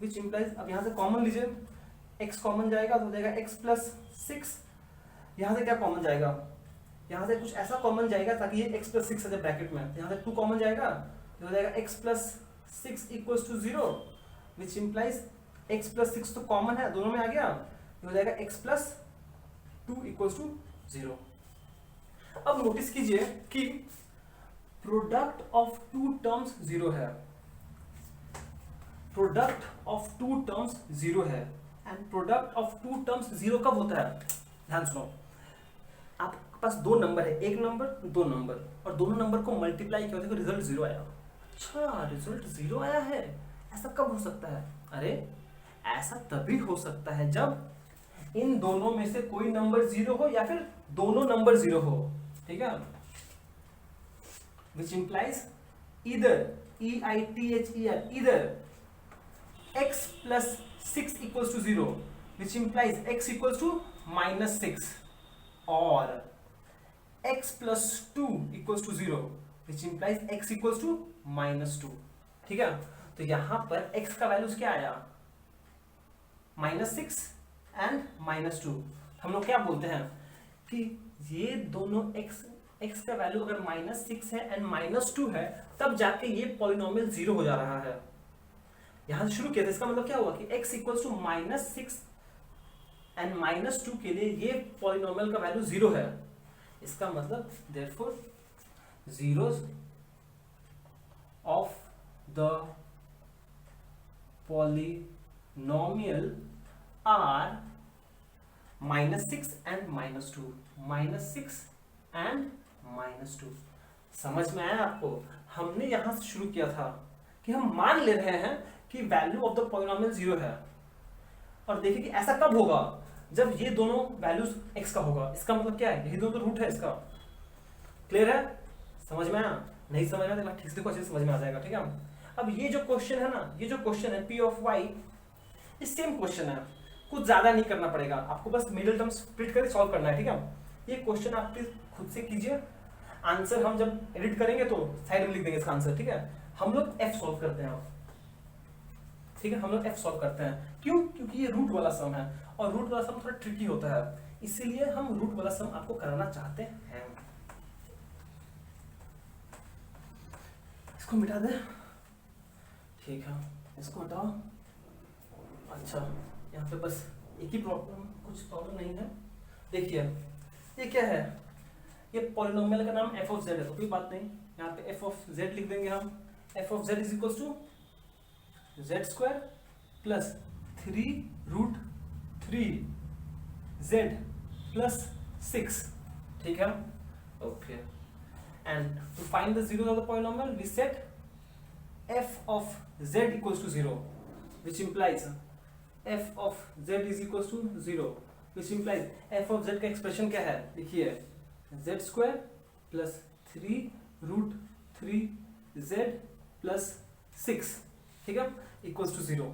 which implies, अब यहाँ से कॉमन लीजिए, x कॉमन जाएगा तो हो जाएगा x प्लस 6। यहाँ से क्या कॉमन जाएगा, यहाँ से कुछ ऐसा कॉमन जाएगा ताकि ये x प्लस 6 आ जाए ब्रैकेट में, यहाँ से 2 कॉमन जाएगा तो हो जाएगा x plus 6 equals to 0 which implies x plus 6 तो कॉमन है दोनों में आ गया, हो जाएगा x प्लस 2 इक्वल्स टू 0। अब नोटिस कीजिए कि प्रोडक्ट ऑफ टू टर्म्स 0 है। Product of two terms zero है, and product of two terms zero कब होता है? ध्यान सुनो, आपके पास दो नंबर है, एक नंबर दो नंबर, और दोनों नंबर को मल्टीप्लाई किया, देखो रिजल्ट जीरो आया। अच्छा, रिजल्ट जीरो आया है, ऐसा कब हो सकता है? अरे ऐसा तभी हो सकता है जब इन दोनों में से कोई नंबर जीरो हो या फिर दोनों नंबर जीरो हो, ठीक है, which implies either EITHER either x plus 6 equals to 0, which implies x equals to minus 6, or x plus 2 equals to 0, which implies x equals to minus 2। ठीक है, तो यहां पर x का वैल्यूज क्या आया? -6 एंड -2। हम लोग क्या बोलते हैं कि ये दोनों x का वैल्यू अगर -6 है एंड -2 है, तब जाके ये पॉलिनोमियल जीरो हो जा रहा है। यहां से शुरू किया था, इसका मतलब क्या हुआ कि x इक्वल्स टू -6 एंड -2 के लिए ये पॉलिनोमियल का वैल्यू जीरो है। इसका मतलब therefore zeros of the polynomial are -6 and -2, -6 and -2। समझ में आया आपको? हमने यहां से शुरू किया था कि हम मान ले रहे हैं कि value of the polynomial zero है, और देखिए कि ऐसा कब होगा जब ये दोनों वैल्यूज x का होगा। इसका मतलब क्या है? यही दोनों तो रूट है इसका। क्लियर है? समझ में आया? नहीं समझ में आया ठीक से देखो, अच्छे से समझ में आ जाएगा। ठीक है, अब ये जो क्वेश्चन है ना, ये जो क्वेश्चन है p ऑफ y, ये सेम क्वेश्चन है, कुछ ज्यादा नहीं करना पड़ेगा आपको, बस मिडिल टर्म स्प्लिट करके सॉल्व करना है। ठीक है, ये क्वेश्चन आप प्लीज खुद से कीजिए। आंसर हम जब एडिट करेंगे तो साइड में लिख देंगे इसका आंसर। ठीक है, हम लोग f सॉल्व करते हैं। ठीक है, हम लोग f सॉल्व करते हैं। क्यों? क्योंकि ये रूट वाला सम है, और रूट वाला सम थोड़ा ट्रिकी होता है, इसीलिए हम रूट वाला सम आपको कराना चाहते हैं। इसको मिटा दे। ठीक है, इसको हटाओ। अच्छा, यहाँ पे बस एक ही प्रॉब्लम, कुछ प्रॉब्लम नहीं है। देखिए ये क्या है, ये पॉलिनोमियल का नाम f ऑफ z है, तो कोई बात नहीं, यहाँ पे f ऑफ z लिख देंगे हम। f of z is equals to z² plus 3√3z plus 6। ठीक है, okay. And to find the zeros of the polynomial we set f of z equals to 0, which implies f of z is equals to 0, which implies f of z का expression क्या है? देखिए z² plus 3√3z plus 6, ठीक है, equals to 0।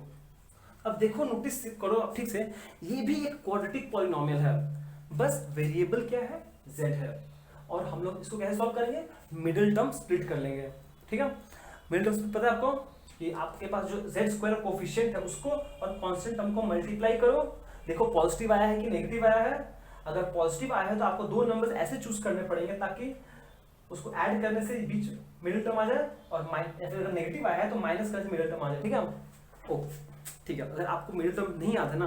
अब देखो, notice करो अब ठीक से, ये भी एक क्वाड्रेटिक पॉलिनोमियल है, बस वेरिएबल क्या है? z है, और हम लोग इसको कैसे सॉल्व करेंगे? मिडिल टर्म स्प्लिट कर लेंगे। ठीक है, मिडिल टर्म स्प्लिट पता है आपको कि आपके पास जो z² कोफिशिएंट है उसको और कांस्टेंट टर्म को मल्टीप्लाई करो। देखो पॉजिटिव आया है कि नेगेटिव आया है। अगर पॉजिटिव आया है तो आपको दो नंबर्स ऐसे चूज करने पड़ेंगे ताकि उसको ऐड करने से बीच मिडिल टर्म आ जाए, और अगर नेगेटिव आया है तो माइनस करने से मिडिल टर्म आ जाए। ठीक है, ओ ठीक है। अगर आपको मिडिल टर्म नहीं आता ना,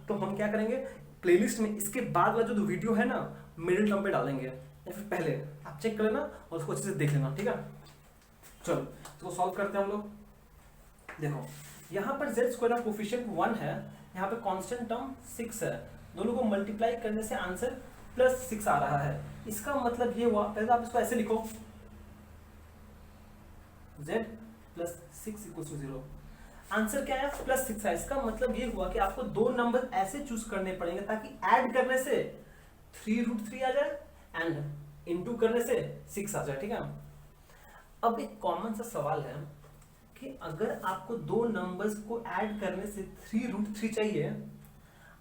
तो हम क्या करेंगे, प्लेलिस्ट में इसके बाद वाला जो वीडियो है ना, मिडिल टर्म पे डालेंगे, या फिर पहले आप चेक कर लेना और उसको अच्छे से देख लेना। ठीक है, चलो इसको सॉल्व करते हैं हम लोग। देखो यहाँ पर z² का कोफिशिएंट 1 है, यहाँ पे कांस्टेंट टर्म 6 है, दोनों को मल्टीप्लाई करने से आंसर +6 आ रहा है। इसका मतलब ये हुआ, पहले आप इसको ऐसे लिखो, z plus 6 equal to 0। Answer क्या है? +6 है। इसका मतलब ये हुआ कि आपको दो नंबर ऐसे चूज करने पड़ेंगे ताकि ऐड करने से 3√3 आ जाए एंड इनटू करने से 6 आ जाए। ठीक है, अब एक कॉमन सा सवाल है कि अगर आपको दो नंबर्स को ऐड करने से 3√3 चाहिए,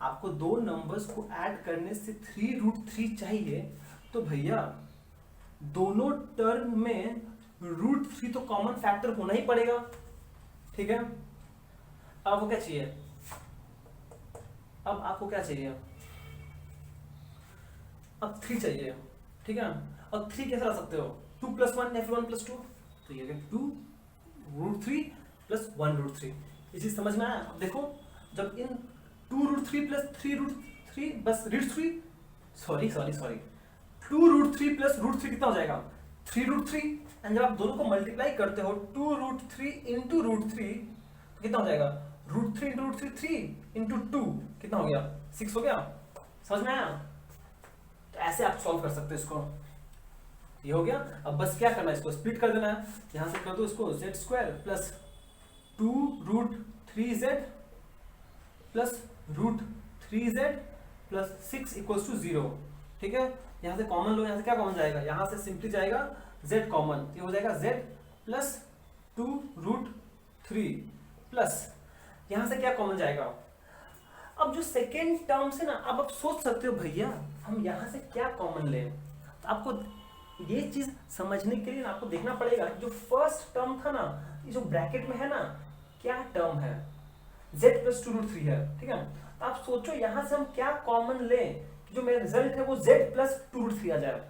आपको दो नंबर्स को ऐड करने से 3√3 चाहिए, तो भैया दोनों टर्म में √3 तो कॉमन फैक्टर होना ही पड़ेगा। ठीक है, अब आपको क्या चाहिए? अब आपको क्या चाहिए? अब 3 चाहिए। ठीक है, और 3 कैसे ला सकते हो? 2 + 1 या फिर 1 + 2, तो ये 2√3 + 1√3। ये चीज समझ में आया? अब देखो, जब इन 2√3 + 3√3 बस √3 सॉरी 2√3 + √3 कितना हो जाएगा? 3√3। एंड जब आप दोनों को मल्टीप्लाई करते हो 2√3 × √3, कितना हो जाएगा, root three into root three, three into two कितना हो गया, 6 हो गया। समझ में आया? तो ऐसे आप सॉल्व कर सकते हो इसको। ये हो गया। अब बस क्या करना है, इसको स्प्लिट कर देना है। यहां से कर दो इसको z square plus 2√3z plus √3z plus 6 equals to 0। ठीक है, यहां से कॉमन लो, यहां से क्या कॉमन जाएगा, यहां से सिंपली जाएगा z कॉमन, ये हो जाएगा z प्लस 2√3 प्लस यहां से क्या कॉमन जाएगा। अब जो सेकेंड टर्म से ना, अब आप सोच सकते हो भैया हम यहां से क्या कॉमन लें। तो आपको ये चीज समझने के लिए आपको देखना पड़ेगा जो फर्स्ट टर्म था ना, ये जो ब्रैकेट में है ना, क्या टर्म है, z प्लस 2√3 है। ठीक है, तो आप सोचो यहां से हम क्या कॉमन लें कि जो मेरा रिजल्ट है वो z प्लस 2√3 आ जाए।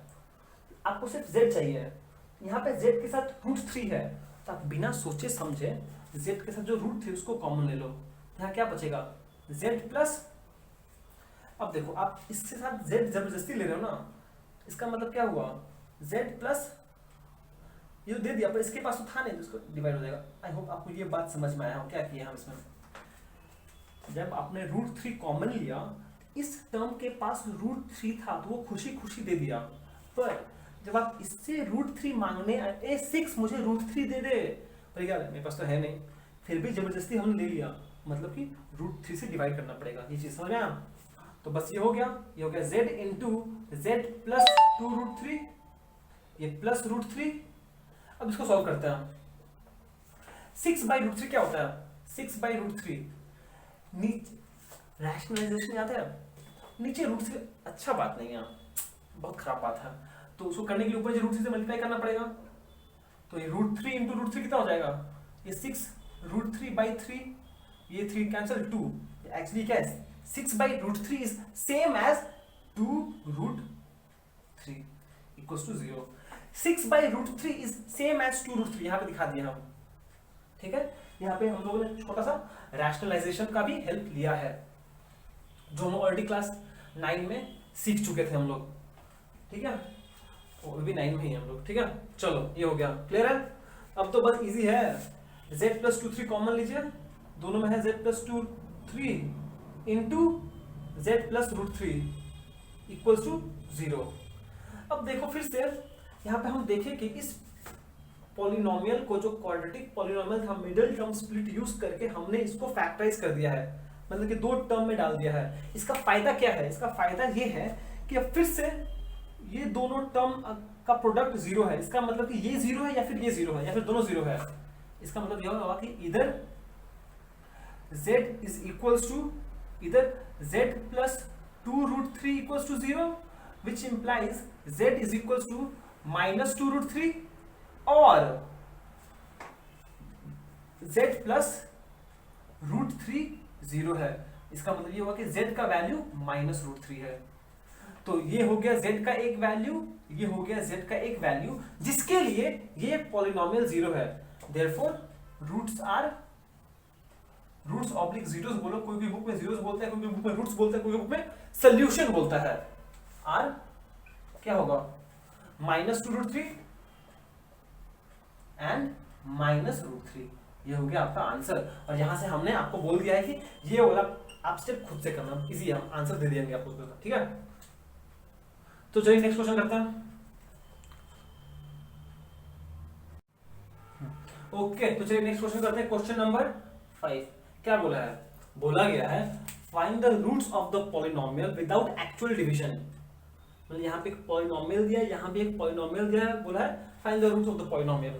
आपको सिर्फ z चाहिए, यहाँ पे z के साथ √3 है, तो आप बिना सोचे समझे z के साथ जो √3 उसको कॉमन ले लो। यहाँ क्या बचेगा, z प्लस, अब देखो आप इसके साथ z जबरदस्ती ले रहे हो ना, इसका मतलब क्या हुआ, z प्लस ये दे दिया पर इसके पास तो था नहीं, तो इसको डिवाइड हो जाएगा। आई होप आपको ये बात समझ में आया हो क्या किया हम इसमें। जब आपने √3 कॉमन लिया, इस टर्म के पास √3 था तो वो खुशी खुशी दे दिया, पर जब आप इससे √3 मांगने आए, 6 मुझे √3 दे दे, पर क्या मेरे पास तो है नहीं, फिर भी जबरदस्ती हमने ले लिया, मतलब कि √3 से डिवाइड करना पड़ेगा। ये चीज समझ में आया? तो बस ये हो गया z इंटू z प्लस 2√3, ये प्लस √3। अब इसको सॉल्व करते हैं हम। 6/√3 क्या होता है, 6/√3 नीचे रैशनलाइजेशन याद है, नीचे √3 अच्छा बात नहीं है, बहुत खराब बात है, तो उसको करने के लिए ऊपर √3 से मल्टीप्लाई करना पड़ेगा। तो ये √3 इंटू √3 कितना हो जाएगा, ये 6 √3/3, ये 3 कैंसिल 2, एक्चुअली क्या है 6/√3 is same as 2√3 equals to 0। 6/√3 is same as 2√3, यहां पे दिखा दिया हम। ठीक है, यहाँ पे हम लोगों ने छोटा सा रैशनलाइजेशन का भी हेल्प लिया है, जो हम ऑलरेडी क्लास 9 में सीख चुके थे हम लोग। ठीक है, वो भी 9 में ही हम लोग। ठीक है, चलो ये हो गया, क्लियर है। अब तो बस इजी है, z प्लस 2 3 कॉमन लीजिए, दोनों में है z plus 2 3 into z plus √3 equals to 0। अब देखो फिर से यहाँ पे हम देखें कि इस पॉलिनोमियल को, जो क्वाड्रेटिक पॉलिनोमियल था, मिडिल टर्म स्प्लिट यूज करके हमने इसको फैक्टराइज कर दिया है, मतलब कि 2 टर्म में डाल दिया है। इसका फायदा क्या है, इसका फायदा ये है कि अब फिर से ये दोनों टर्म का प्रोडक्ट 0 है, इसका मतलब कि ये 0 है या फिर ये 0 है या फिर दोनों 0 है। इसका मतलब यह होगा कि इधर z इज इक्वल्स टू इधर z plus 2√3 equals to 0, which implies z is equals to minus 2√3 और z प्लस √3 0 है। इसका मतलब ये हुआ कि z का वैल्यू माइनस √3 है। तो ये हो गया z का एक वैल्यू, ये हो गया z का एक वैल्यू जिसके लिए ये पॉलिनोमियल 0 है। Therefore roots are, roots oblique zeros बोलो, कोई बुक में जीरोस बोलता है, कोई बुक में रूट्स बोलता है, कोई बुक में सोल्यूशन बोलता है। आर क्या होगा, माइनस 2√3 एंड माइनस √3। ये हो गया आपका आंसर। और यहां से हमने आपको बोल दिया है कि ये वाला आप स्टेप खुद से करना, इजी हम आंसर दे देंगे आपको। ठीक है, तो चलिए नेक्स्ट क्वेश्चन करते हैं। ओके, तो चलिए नेक्स्ट क्वेश्चन करते हैं। क्वेश्चन नंबर 5 क्या बोला है, बोला गया है find the roots of the polynomial without actual division. मतलब यहाँ पे एक पॉलिनोमियल दिया है, यहाँ भी एक पॉलिनोमियल दिया है, बोला है find the roots of the polynomial.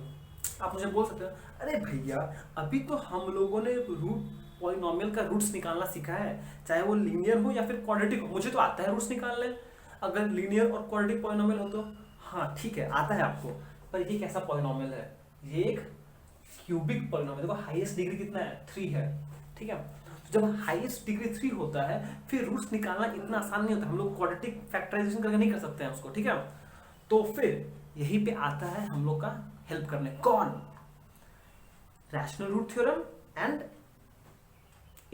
आप मुझे बोल सकते हैं अरे भैया अभी तो हम लोगों ने रूट पॉलिनोमियल का रूट्स निकालना सीखा है, चाहे वो लीनियर हो या फिर क्वाड्रेटिक हो। मुझे तो आता है रूट्स निकालने, अगर लीनियर और क्वाड्रेटिक पॉलिनोमियल हो तो हाँ ठीक है आता है आपको, पर ये कैसा पॉलिनोमियल है, ये एक क्यूबिक पॉलिनोमियल। देखो हाईएस्ट डिग्री कितना है, 3 है। ठीक है, तो जब हाईएस्ट डिग्री 3 होता है फिर रूट्स निकालना इतना आसान नहीं होता, हम लोग क्वाड्रेटिक फैक्टराइजेशन करके नहीं कर सकते हैं उसको। ठीक है, तो फिर यहीं पे आता है हम लोग का हेल्प करने, कौन, rational root theorem and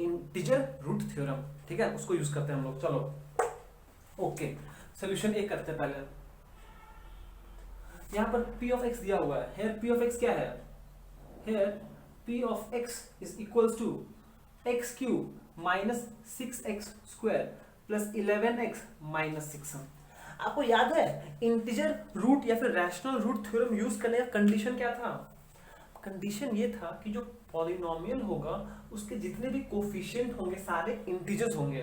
integer root theorem. ठीक है, उसको यूज करते हैं हम लोग। चलो ओके, सॉल्यूशन ए करते हैं पहले। यहां पर p ऑफ x दिया हुआ है, here p ऑफ x क्या है, here P of x is equals to x cube minus 6x square plus 11x minus 6। आपको याद है इंटीजर रूट या फिर रैशनल रूट थ्योरम यूज करने का कंडीशन क्या था? कंडीशन ये था कि जो पॉलिनोमियल होगा उसके जितने भी कोफिशिएंट होंगे सारे इंटीजर्स होंगे।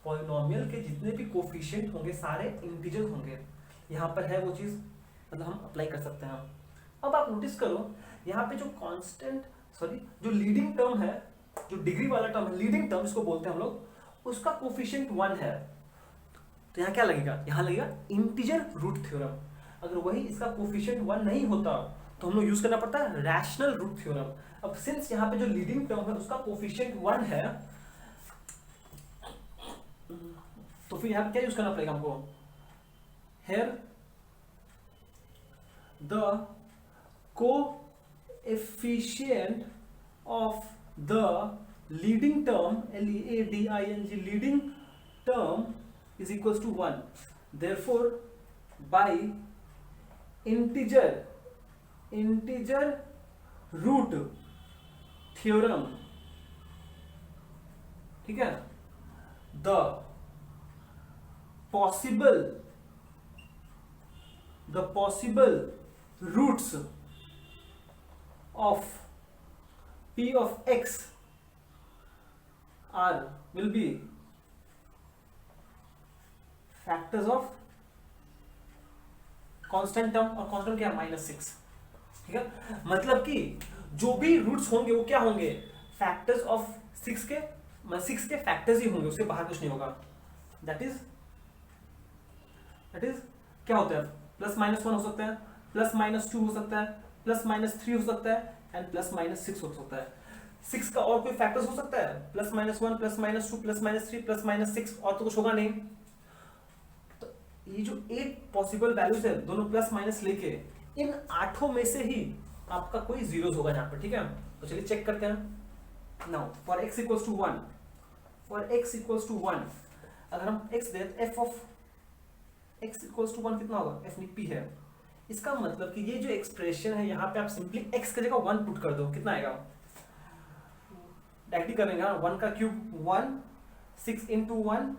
पॉलिनोमियल के जितने भी कोफिशिएंट होंगे सारे इंटीजर्स होंगे। यहाँ पर है वो चीज, मतलब हम अप्लाई कर सकते हैं। अब आप नोटिस करो यहाँ पे जो कांस्टेंट जो लीडिंग टर्म है, जो डिग्री वाला टर्म है, लीडिंग टर्म इसको बोलते हैं हम लोग, उसका कोफिशिएंट 1 है। तो यहाँ क्या लगेगा? यहाँ लगेगा इंटीजर रूट थ्योरम। अगर वही इसका कोफिशिएंट 1 नहीं होता तो हम लोग यूज करना पड़ता है रैशनल रूट थ्योरम। अब सिंस यहाँ पे जो लीडिंग टर्म है उसका कोफिशिएंट 1 है, तो फिर यहाँ पे क्या यूज करना पड़ेगा हमको? Here the coefficient of the leading term, L-E-A-D-I-N-G, leading term is equals to 1. Therefore, by integer root theorem, ठीक है, the possible roots of P of x will be factors of constant term, और constant क्या है? -6। ठीक है, मतलब कि जो भी रूट्स होंगे वो क्या होंगे? फैक्टर्स ऑफ 6 के फैक्टर्स ही होंगे, उसके बाहर कुछ नहीं होगा। दैट इज क्या होता है? +-1 हो सकता है, +-2 हो सकता है, +-3 हो सकता है, एंड +-6 हो सकता है। 6 का और कोई फैक्टर्स हो सकता है? +-1, +-2, +-3, +-6, और तो कुछ होगा नहीं। तो ये जो 8 पॉसिबल वैल्यूज है, दोनों प्लस माइनस लेके, इन 8 में से ही आपका कोई जीरोस होगा यहाँ पर। ठीक है, तो चलिए चेक करते हैं। नाउ फॉर x = 1, अगर हम x they f of x = 1 कितना होगा? f p है। इसका मतलब कि ये जो एक्सप्रेशन है यहाँ पे आप सिंपली x की जगह 1 पुट कर दो, कितना आएगा? डायरेक्टली करेंगे, 1 का क्यूब 1, 6 × 1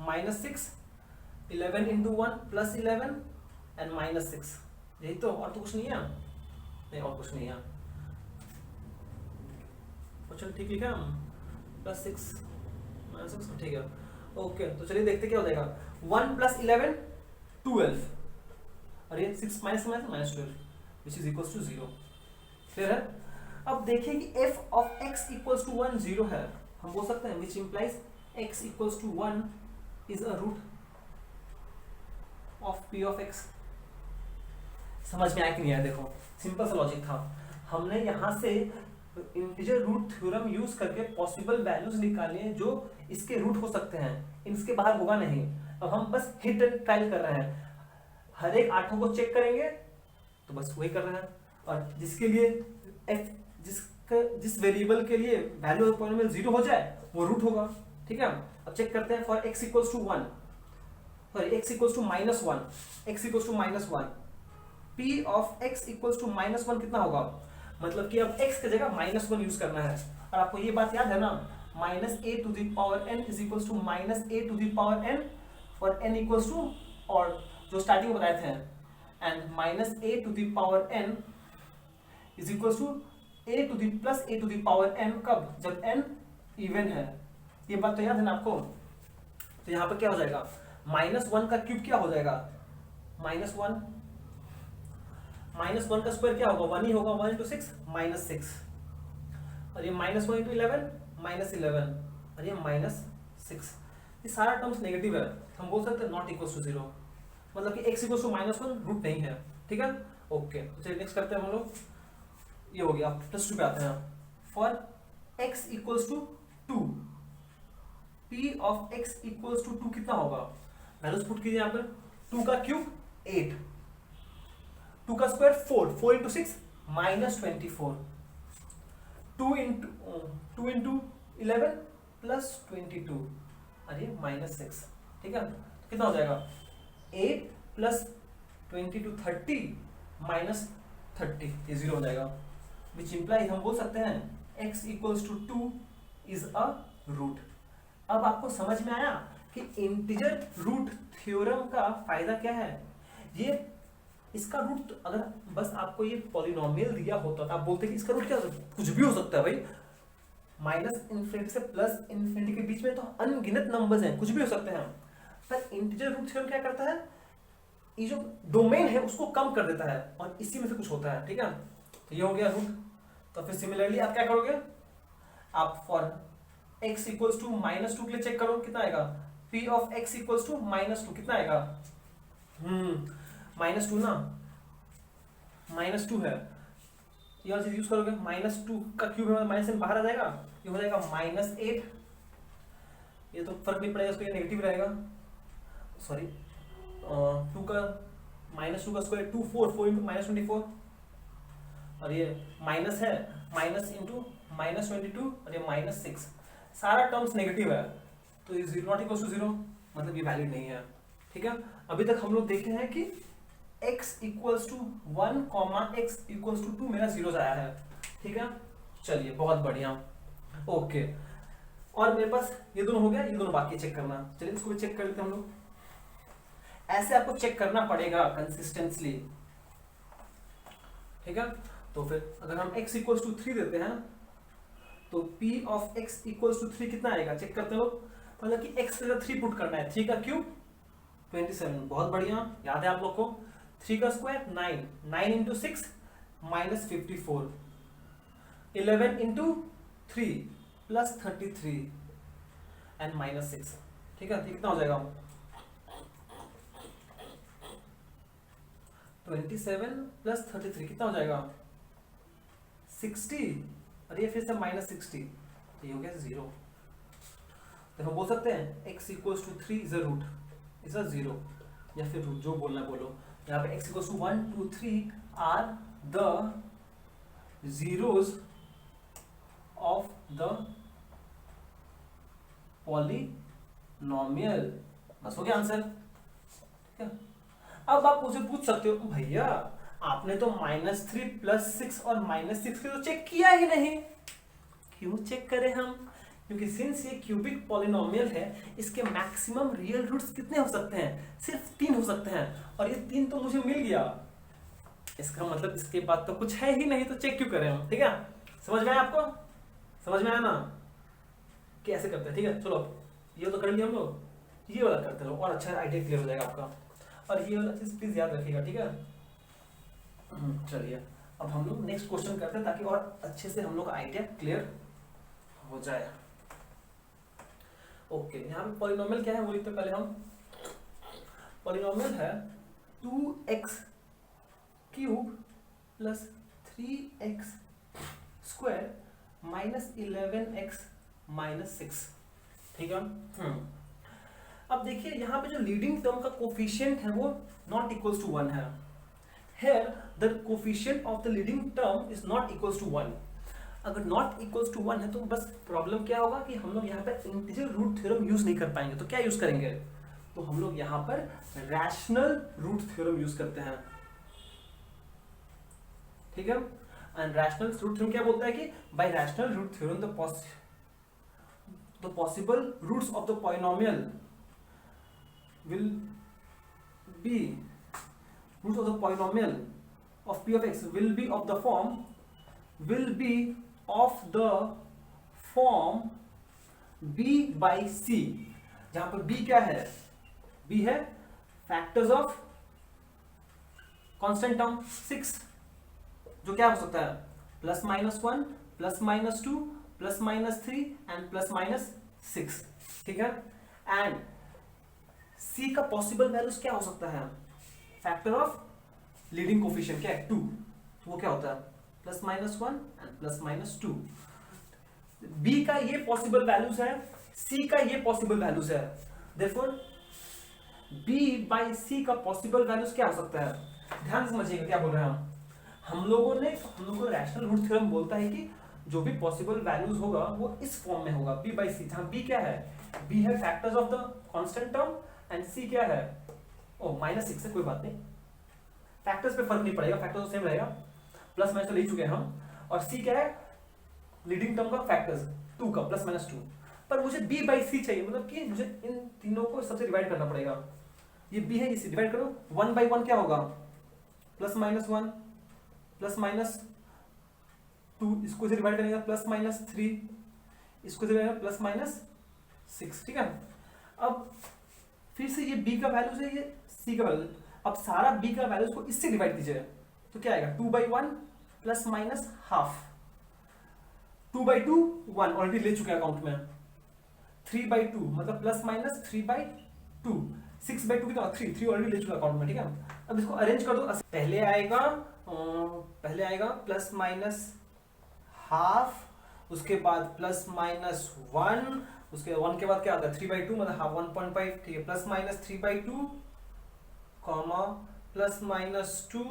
-6, 11 × 1 +11 एंड -6। यही तो, और तो कुछ नहीं है? नहीं, और कुछ नहीं है। क्वेश्चन ठीक लिखा हम, +6 -6, ठीक है। ओके, तो चलिए देखते क्या हो जाएगा। 1 + 11 12, और ये 6 - -12 which is equals to 0। Clear है? अब देखिए कि f of x = 1 0 है, हम बोल सकते हैं which implies x = 1 is a root of p of x। समझ में आया कि नहीं आया? देखो सिंपल सा लॉजिक था। हमने यहाँ से इंटीजर रूट थ्योरम यूज करके पॉसिबल वैल्यूज निकाले हैं जो इसके रूट हो सकते हैं, इसके बाहर होगा नहीं। अब हम बस हिट एंड ट्रायल कर रहे हैं, हर एक 8 को चेक करेंगे, तो बस वही कर रहे हैं। और जिसके लिए जिस वेरिएबल के लिए वैल्यू ऑफ पॉलिनोमियल 0 हो जाए वो रूट होगा। ठीक है, अब चेक करते हैं। For x = 1, sorry x = -1, x = -1, p of x = -1 कितना होगा? मतलब कि अब x की जगह -1 यूज करना है। और आपको ये बात याद है ना, -a⁴n = -a⁴n for n = और जो स्टार्टिंग में बताए थे, एंड -a⁴n = a⁴n कब? जब n इवन है। ये बात तो याद है ना आपको? तो यहाँ पर क्या हो जाएगा? -1 का क्यूब क्या हो जाएगा? -1 का स्क्वायर क्या होगा? 1 ही होगा। 1 × 6 -6, और ये -1 × 11 -11, और ये -6। ये सारा टर्म्स नेगेटिव है, हम बोल सकते हैं नॉट इक्वल टू 0, मतलब कि x = -1 रूट नहीं है। ठीक है, ओके। तो चलिए नेक्स्ट करते हैं हम लोग। ये हो गया, +2 पे आते हैं। For x = 2, p of x = 2 कितना होगा? वैल्यूज पुट कीजिए यहाँ पर। 2 का क्यूब 8, 2 का स्क्वायर 4, 4 × 6 -24, 2 × 11 +22, और ये -6। ठीक है, कितना हो जाएगा? 8 + 22 30 30, ये 0 हो जाएगा, विच इम्प्लाइज हम बोल सकते हैं x equals to 2 is a root. अब आपको समझ में आया कि इंटीजर रूट थ्योरम का फायदा क्या है। ये इसका रूट अगर बस आपको ये पॉलिनोमियल दिया होता तो आप बोलते कि इसका रूट क्या कुछ भी हो सकता है भाई, माइनस इन्फिनिटी से प्लस इन्फिनिटी के बीच में तो अनगिनत नंबर्स हैं, कुछ भी हो सकते हैं। पर इंटीजर रूट थ्योरम क्या करता है, ये जो डोमेन है उसको कम कर देता है और इसी में से कुछ होता है, ठीक है। तो ये हो गया रूट। तो फिर सिमिलरली आप क्या करोगे, आप फॉर x इक्वल्स टू -2 के लिए चेक करो कितना आएगा, p of x equals to -2 कितना आएगा, -2 ना, -2 है, यह चीज यूज करोगे, -2 का क्यूब है, माइनस में बाहर आ जाएगा, ये हो जाएगा -8, ये तो फर्क नहीं पड़ेगा, इसको ये नेगेटिव रहेगा, सॉरी 2 का -2 का स्क्वायर 2 4 इंटू -24, और ये माइनस है, माइनस इंटू -22 और ये -6, सारा टर्म्स नेगेटिव है, तो ये 0 नॉट इक्वल टू 0, मतलब ये वैलिड नहीं है, ठीक है। अभी तक हम लोग देखे हैं कि x equals to 1 comma x equals to 2 मेरा 0 आया है, ठीक है। चलिए बहुत बढ़िया, ओके। और मेरे पास ये दोनों हो गया, ये दोनों बाकी चेक करना, चलिए इसको भी चेक कर लेते हैं हम लोग। ऐसे आपको चेक करना पड़ेगा कंसिस्टेंटली, ठीक है। तो फिर अगर हम x इक्वल्स टू 3 देते हैं तो p of x equals to 3 कितना आएगा, चेक करते हैं लोग। मतलब कि x के 3 पुट करना है, 3 का क्यूब 27, बहुत बढ़िया, याद है आप लोग को। 3 का square 9, 9 into 6 -54, 11 into 3 plus 33 and -6, ठीक है। कितना हो जाएगा, 27 प्लस 33 कितना हो जाएगा, 60, और ये फिर से -60, तो ये हो गया 0। तो हम बोल सकते हैं x equals to 3 is a root, is a 0, या फिर रूट जो बोलना बोलो। यहाँ पे x equals to 1 2 3 are the zeros of the polynomial, बस हो गया आंसर, ठीक है। अब आप मुझे पूछ सकते हो भैया आपने तो -3 +6 और -6 के तो चेक किया ही नहीं, क्यों चेक करें हम, क्योंकि सिंस ये क्यूबिक पॉलिनोमियल है इसके मैक्सिमम रियल रूट्स कितने हो सकते हैं, सिर्फ 3 हो सकते हैं, और ये 3 तो मुझे मिल गया, इसका मतलब इसके बाद तो कुछ है ही नहीं, तो चेक क्यों करें हम, ठीक है। समझ में आया आपको, समझ में आया ना कैसे करते हैं, ठीक है। चलो ये तो कर लिया हम लोग, ये वाला करते रहो और अच्छा आइडिया क्लियर हो जाएगा आपका, और ये वाला चीज प्लीज याद रखिएगा, ठीक है। चलिए अब हम लोग नेक्स्ट क्वेश्चन करते हैं ताकि और अच्छे से हम लोग का आइडिया क्लियर हो जाए। ओके, यहाँ पे पॉलिनोमियल क्या है वो लिखते पहले हम। पॉलिनोमियल है 2x cube plus 3x square minus 11x minus 6, ठीक है। अब देखिए यहाँ पे जो लीडिंग टर्म का कोफिशिएंट है वो नॉट इक्वल्स टू 1 है। Here the coefficient of the leading term is not equals to 1. अगर नॉट इक्वल्स टू 1 है तो बस प्रॉब्लम क्या होगा कि हम लोग यहाँ पर इंटीजर रूट थ्योरम यूज नहीं कर पाएंगे, तो क्या यूज करेंगे, तो हम लोग यहाँ पर रैशनल रूट थ्योरम यूज करते हैं, ठीक है। एंड रैशनल रूट थ्योरम क्या बोलता है कि by rational root theorem the possible roots of the polynomial will be roots of the polynomial of p of x will be of the form b by c, जहां पर b क्या है, b है factors of constant term 6, जो क्या हो सकता है +-1 +-2 +-3 एंड +-6, ठीक है। एंड c का पॉसिबल वैल्यूज क्या हो सकता है, फैक्टर ऑफ लीडिंग कोफिशिएंट क्या है 2, तो वो क्या होता है +-1 एंड +-2। b का ये पॉसिबल वैल्यूज है, c का ये पॉसिबल वैल्यूज है, देयरफॉर b by c का पॉसिबल वैल्यूज क्या हो सकता है। ध्यान से समझिएगा क्या बोल रहे हैं हम लोगों को रैशनल रूट थ्योरम बोलता है कि जो भी पॉसिबल वैल्यूज होगा वो इस फॉर्म में होगा b by c, जहां b क्या है, b है factors of the constant term and c क्या है, -6 है, कोई बात नहीं, फैक्टर्स पे फर्क नहीं पड़ेगा, फैक्टर्स तो सेम रहेगा। प्लस माइनस तो ले चुके हैं हम, और सी क्या है, लीडिंग टर्म का फैक्टर्स 2 का प्लस माइनस 2, पर मुझे b बाई सी चाहिए, मतलब कि मुझे इन तीनों को सबसे डिवाइड करना पड़ेगा। ये b है, इसे डिवाइड करो, 1 बाई 1 क्या होगा, प्लस माइनस 1 प्लस माइनस 2, इसको डिवाइड करेंगे प्लस माइनस 3, इसको डिवाइड प्लस माइनस 6, ठीक है। अब फिर से ये b का वैल्यू से ये c का वैल्यू, अब सारा b का वैल्यू को इससे डिवाइड कीजिए तो क्या आएगा, 2 by 1 plus minus half, 2 by 2 1 already ले चुके हैं अकाउंट में, 3 बाई 2 मतलब प्लस माइनस 3 बाई 2, 6 बाई 2 कितना 3 ऑलरेडी ले चुका अकाउंट में, ठीक है। अब इसको अरेंज कर दो, पहले आएगा प्लस माइनस हाफ, उसके बाद प्लस माइनस 1, उसके 1 के बाद क्या आता है 3 बाई 2 मतलब हाफ 1.5, ठीक है, plus minus 3 by 2 comma plus minus 2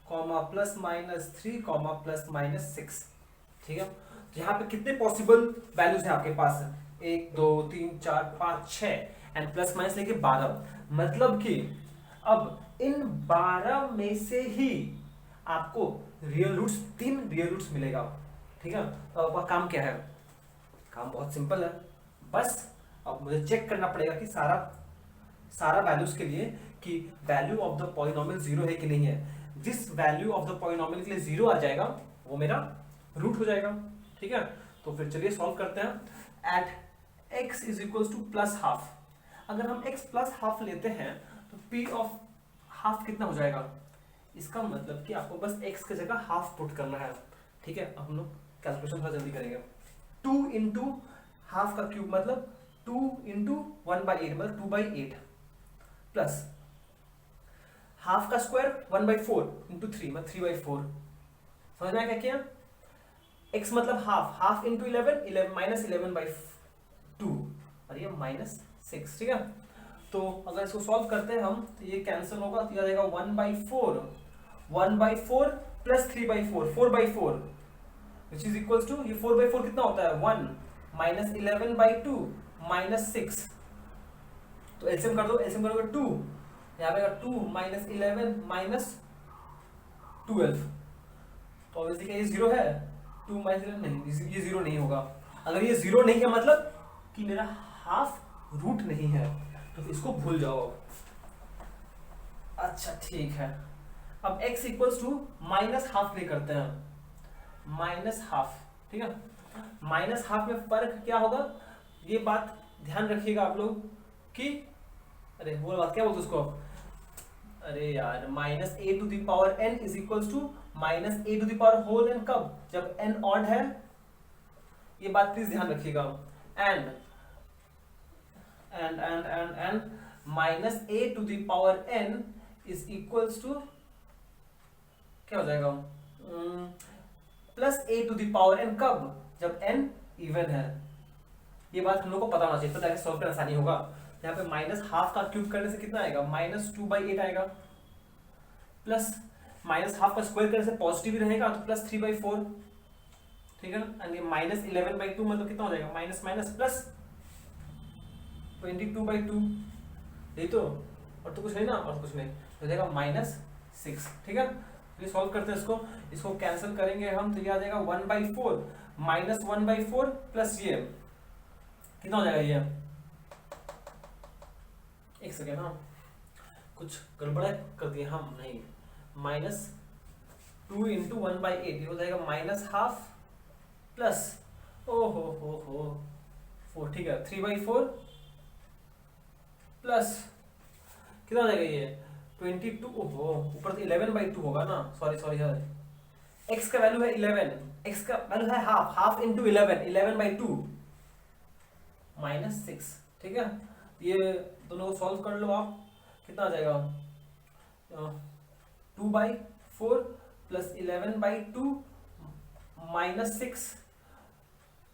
comma plus minus 3 comma plus minus 6, ठीक है। यहाँ पे कितने पॉसिबल वैल्यूज हैं आपके पास, 1 2 3 4 5 6 एंड प्लस माइनस लेके 12, मतलब कि अब इन 12 में से ही आपको रियल रूट्स 3 रियल रूट्स मिलेगा, ठीक है। तो आपका काम क्या है, काम बहुत सिंपल है, बस अब मुझे चेक करना पड़ेगा कि सारा वैल्यूज के लिए कि value of the polynomial zero है कि नहीं है। जिस वैल्यू ऑफ द पॉलिनोमियल के लिए जीरो आ जाएगा वो मेरा रूट हो जाएगा, ठीक है। तो फिर चलिए सॉल्व करते हैं। At x is equal to plus half, अगर हम x प्लस हाफ लेते हैं तो p ऑफ हाफ कितना हो जाएगा, इसका मतलब कि आपको बस x की जगह हाफ पुट करना है, ठीक है। अब हम लोग कैलकुलेशन थोड़ा जल्दी करेंगे, 2 इंटू हाफ का क्यूब मतलब 2 इंटू 1/8 मतलब 2/8 प्लस हाफ का स्क्वायर 1/4 इंटू 3 मतलब 3/4, समझ में आया क्या किया, x मतलब हाफ इंटू 11 माइनस 11/2 और ये माइनस 6, ठीक है। तो अगर इसको सॉल्व करते हैं हम तो ये कैंसिल होगा, तो आ जाएगा 1/4 plus 3/4 4/4 which is equal to, ये 4/4 कितना होता है 1 माइनस 11/2 माइनस 6, तो एलसीएम कर दो, एलसीएम करोगे 2, यहाँ पे 2 माइनस 11 माइनस 12, तो ऑब्वियसली क्या ये जीरो है, 2 माइनस 11 नहीं, ये जीरो नहीं होगा। अगर ये जीरो नहीं है मतलब कि मेरा हाफ रूट नहीं है, तो इसको भूल जाओ। अच्छा ठीक है, अब x equals to minus half ले करते हैं, माइनस हाफ, ठीक है। माइनस हाफ में फर्क क्या होगा, ये बात ध्यान रखिएगा आप लोग कि, अरे वो बात क्या बोलते उसको, अरे यार minus a to the power n is equals to minus a to the power whole n, कब, जब n ऑड है, ये बात प्लीज ध्यान रखिएगा। And minus a to the power n is equals to क्या हो जाएगा, plus a to the power n, कब, जब n इवन है। ये बात हम लोग को पता होना चाहिए, तो जाके सॉल्व करना आसानी होगा। यहाँ पे माइनस हाफ का क्यूब करने से कितना आएगा, माइनस 2/8 आएगा, प्लस माइनस हाफ का स्क्वायर करने से पॉजिटिव ही रहेगा तो प्लस 3/4, ठीक है। एंड ये माइनस 11/2 मतलब कितना हो जाएगा, माइनस माइनस प्लस 22/2, यही तो, और तो कुछ नहीं ना, और कुछ नहीं, तो जाएगा माइनस 6, ठीक है। ये सॉल्व करते हैं इसको कैंसिल करेंगे हम, तो ये आ जाएगा 1/4 माइनस 1/4 प्लस ये कितना हो जाएगा, ये एक सेकेंड, हाँ कुछ गड़बड़ कर दिए हम, नहीं, माइनस 2 इंटू 1/8 ये हो जाएगा माइनस हाफ प्लस ओ हो 4, ठीक है, 3/4 प्लस कितना हो जाएगा ये 22, ओहो ऊपर 11/2 होगा ना, सॉरी है, x का वैल्यू है 11, x का वैल्यू है हाफ इंटू 11/2 माइनस 6, ठीक है। ये दोनों को सॉल्व कर लो आप, कितना आ जाएगा 2/4 प्लस 11/2 माइनस 6,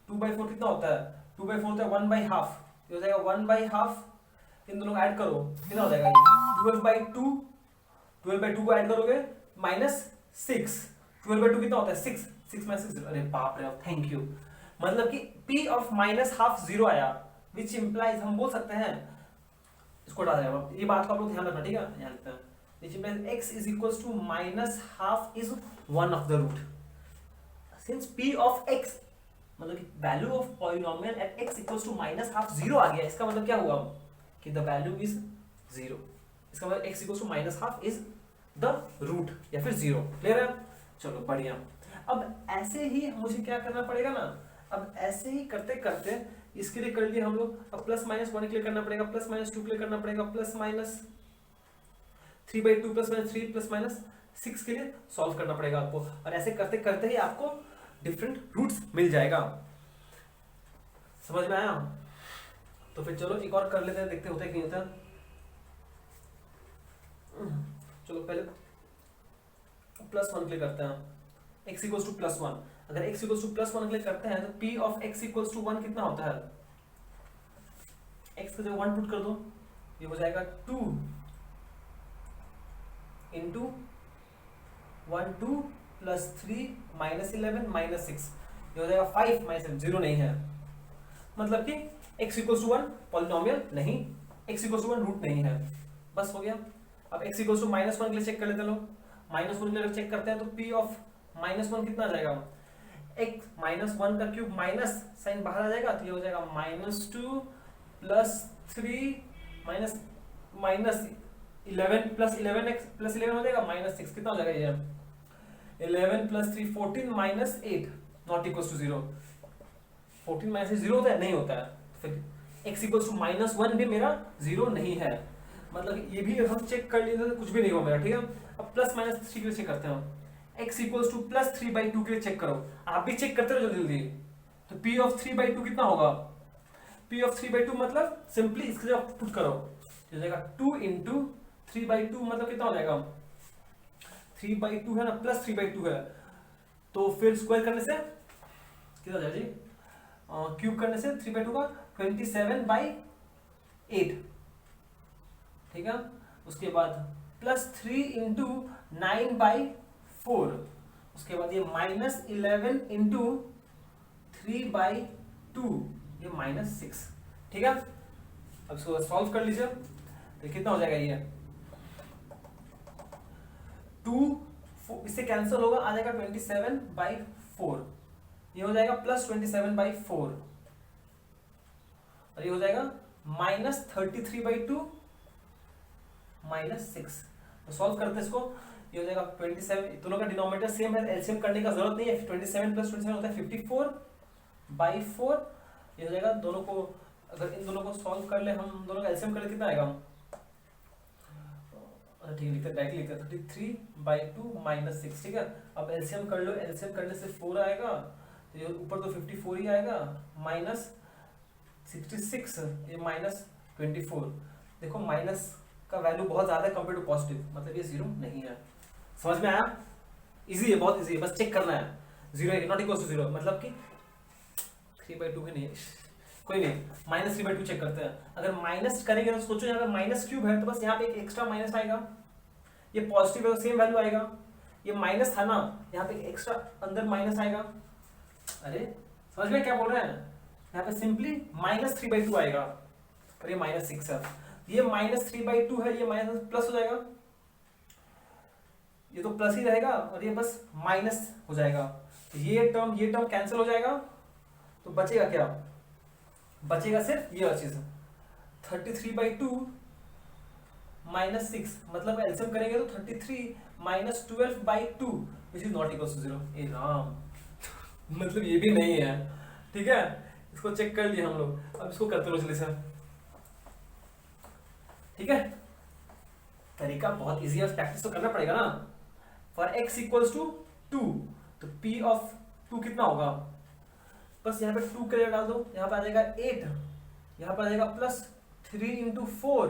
2/4 कितना होता है, 2/4 होता है 1/2, ये हो जाएगा 1/2, इन दोनों को ऐड करो कितना हो जाएगा ये 12/2 को ऐड करोगे माइनस 6, 12/2 कितना होता है 6 माइनस 6, अरे बाप रे, थैंक यू, मतलब कि p of minus half zero आया, विच इंप्लाइज हम बोल सकते हैं, इसको डाल देगा, ये बात को आप लोग ध्यान रखना, ठीक है। यहाँ लिखते हैं which implies x is equals to minus half is one of the root. Since p of x मतलब कि value of polynomial at x equals to minus half zero आ गया, इसका मतलब क्या हुआ कि द वैल्यू इज जीरो, इसका मतलब x equals to minus half is the root या फिर जीरो। क्लियर है? चलो बढ़िया। अब ऐसे ही मुझे क्या करना पड़ेगा ना, अब ऐसे ही करते करते इसके लिए कर लिए हम लोग, अब प्लस माइनस वन के लिए करना पड़ेगा, प्लस माइनस टू के लिए करना पड़ेगा, plus minus 3/2 plus minus 3 plus minus 6 के लिए सॉल्व करना पड़ेगा आपको, और ऐसे करते करते ही आपको डिफरेंट रूट्स मिल जाएगा। समझ में आया? तो फिर चलो एक और कर लेते हैं, देखते होता है कि नहीं होता। चलो पहले प्लस वन के लिए करते हैं, x equals to plus one. अगर x equals to plus one के लिए करते हैं तो p of x equals to one कितना होता है, x को जब वन पुट कर दो ये हो जाएगा 2 इंटू 1 2 प्लस 3 माइनस 11 माइनस 6, ये हो जाएगा 5 माइनस 0 नहीं है, मतलब कि x equals to one polynomial नहीं, x equals to one root नहीं है। बस हो गया। अब x equals to minus one के लिए चेक कर लेते हैं लोग, माइनस वन के लिए चेक करते हैं तो p ऑफ माइनस वन कितना आ जाएगा, x माइनस वन का क्यूब माइनस साइन बाहर आ जाएगा तो ये हो जाएगा minus 2 plus 3 minus minus 11 plus 11x plus 11 हो जाएगा माइनस 6, कितना हो जाएगा ये 11 plus 3 14 minus 8 not equals to 0। 14 minus 0 होता है? नहीं होता है। फिर x equals to minus one भी मेरा 0 नहीं है, मतलब ये भी हम चेक कर लिए तो कुछ भी नहीं हुआ मेरा। ठीक है, अब प्लस माइनस 3 के लिए चेक करते हैं, x इक्वल्स टू प्लस 3/2 के लिए चेक करो, आप भी चेक करते रहो जल्दी जल्दी। तो p ऑफ 3/2 कितना होगा, p ऑफ 3/2 मतलब सिंपली इसके जब पुट करो हो जाएगा 2 इंटू 3/2 मतलब कितना हो जाएगा 3/2 है ना, प्लस 3/2 है, तो फिर स्क्वायर करने से कितना हो जाएगा जी, क्यूब करने से 3/2 का 27/8। ठीक है, उसके बाद प्लस 3 इंटू 9/4, उसके बाद ये माइनस 11 इंटू 3/2, ये माइनस 6। ठीक है, अब इसको सॉल्व कर लीजिए तो कितना हो जाएगा ये 2 इससे कैंसिल होगा, आ जाएगा 27/4, ये हो जाएगा प्लस 27/4, और ये हो जाएगा माइनस 33/2 माइनस 6। तो सॉल्व करते हैं इसको, ये हो जाएगा 27, दोनों का डिनोमिनेटर सेम है, एलसीएम करने का जरूरत नहीं है। 27 प्लस 27 होता है 54/4, ये हो जाएगा। दोनों को अगर इन दोनों को सॉल्व कर ले, हम दोनों का एलसीएम कर ले कितना आएगा, ठीक है लिखते डायरेक्टली लिखते 33/2 माइनस 6। ठीक है, अब एलसीएम कर लो, एलसीएम करने से 4 आएगा, तो ये ऊपर तो 54 ही आएगा, माइनस 66, ये माइनस 24। देखो माइनस का वैल्यू बहुत ज्यादा है कंपेयर टू पॉजिटिव, मतलब ये 0 नहीं है। समझ में आया? इजी है, बहुत इजी है, बस चेक करना है। 0 है नॉट इक्वल टू 0, मतलब कि 3/2 भी नहीं है, कोई नहीं, माइनस 3/2 चेक करते हैं। अगर माइनस करेंगे तो सोचो यहाँ पे माइनस क्यूब है तो बस यहाँ पे एक एक्स्ट्रा माइनस आएगा, ये पॉजिटिव है तो सेम वैल्यू आएगा, ये माइनस था ना, यहाँ पे एक्स्ट्रा अंदर माइनस आएगा। अरे समझ में क्या बोल रहे हैं, यहाँ पे सिंपली माइनस 3/2 आएगा और ये माइनस 6 है, ये माइनस 3/2 है, ये माइनस प्लस हो जाएगा, ये तो प्लस ही रहेगा और ये बस माइनस हो जाएगा, तो ये टर्म कैंसिल हो जाएगा, तो बचेगा क्या, बचेगा सिर्फ ये चीज 33/2 माइनस 6, मतलब एलसीएम करेंगे तो 33 minus 12/2 which is not equal to 0। ए राम मतलब ये भी नहीं है। ठीक है, इसको चेक कर लिया हम लोग, अब इसको करते रहो जल्दी से। ठीक है, तरीका बहुत इजी है, प्रैक्टिस तो करना पड़ेगा ना। फॉर x इक्वल्स टू 2, तो p ऑफ 2 कितना होगा, बस यहाँ पे 2 के डाल दो, यहाँ पे आ जाएगा 8, यहाँ पर आ जाएगा प्लस 3 इंटू 4,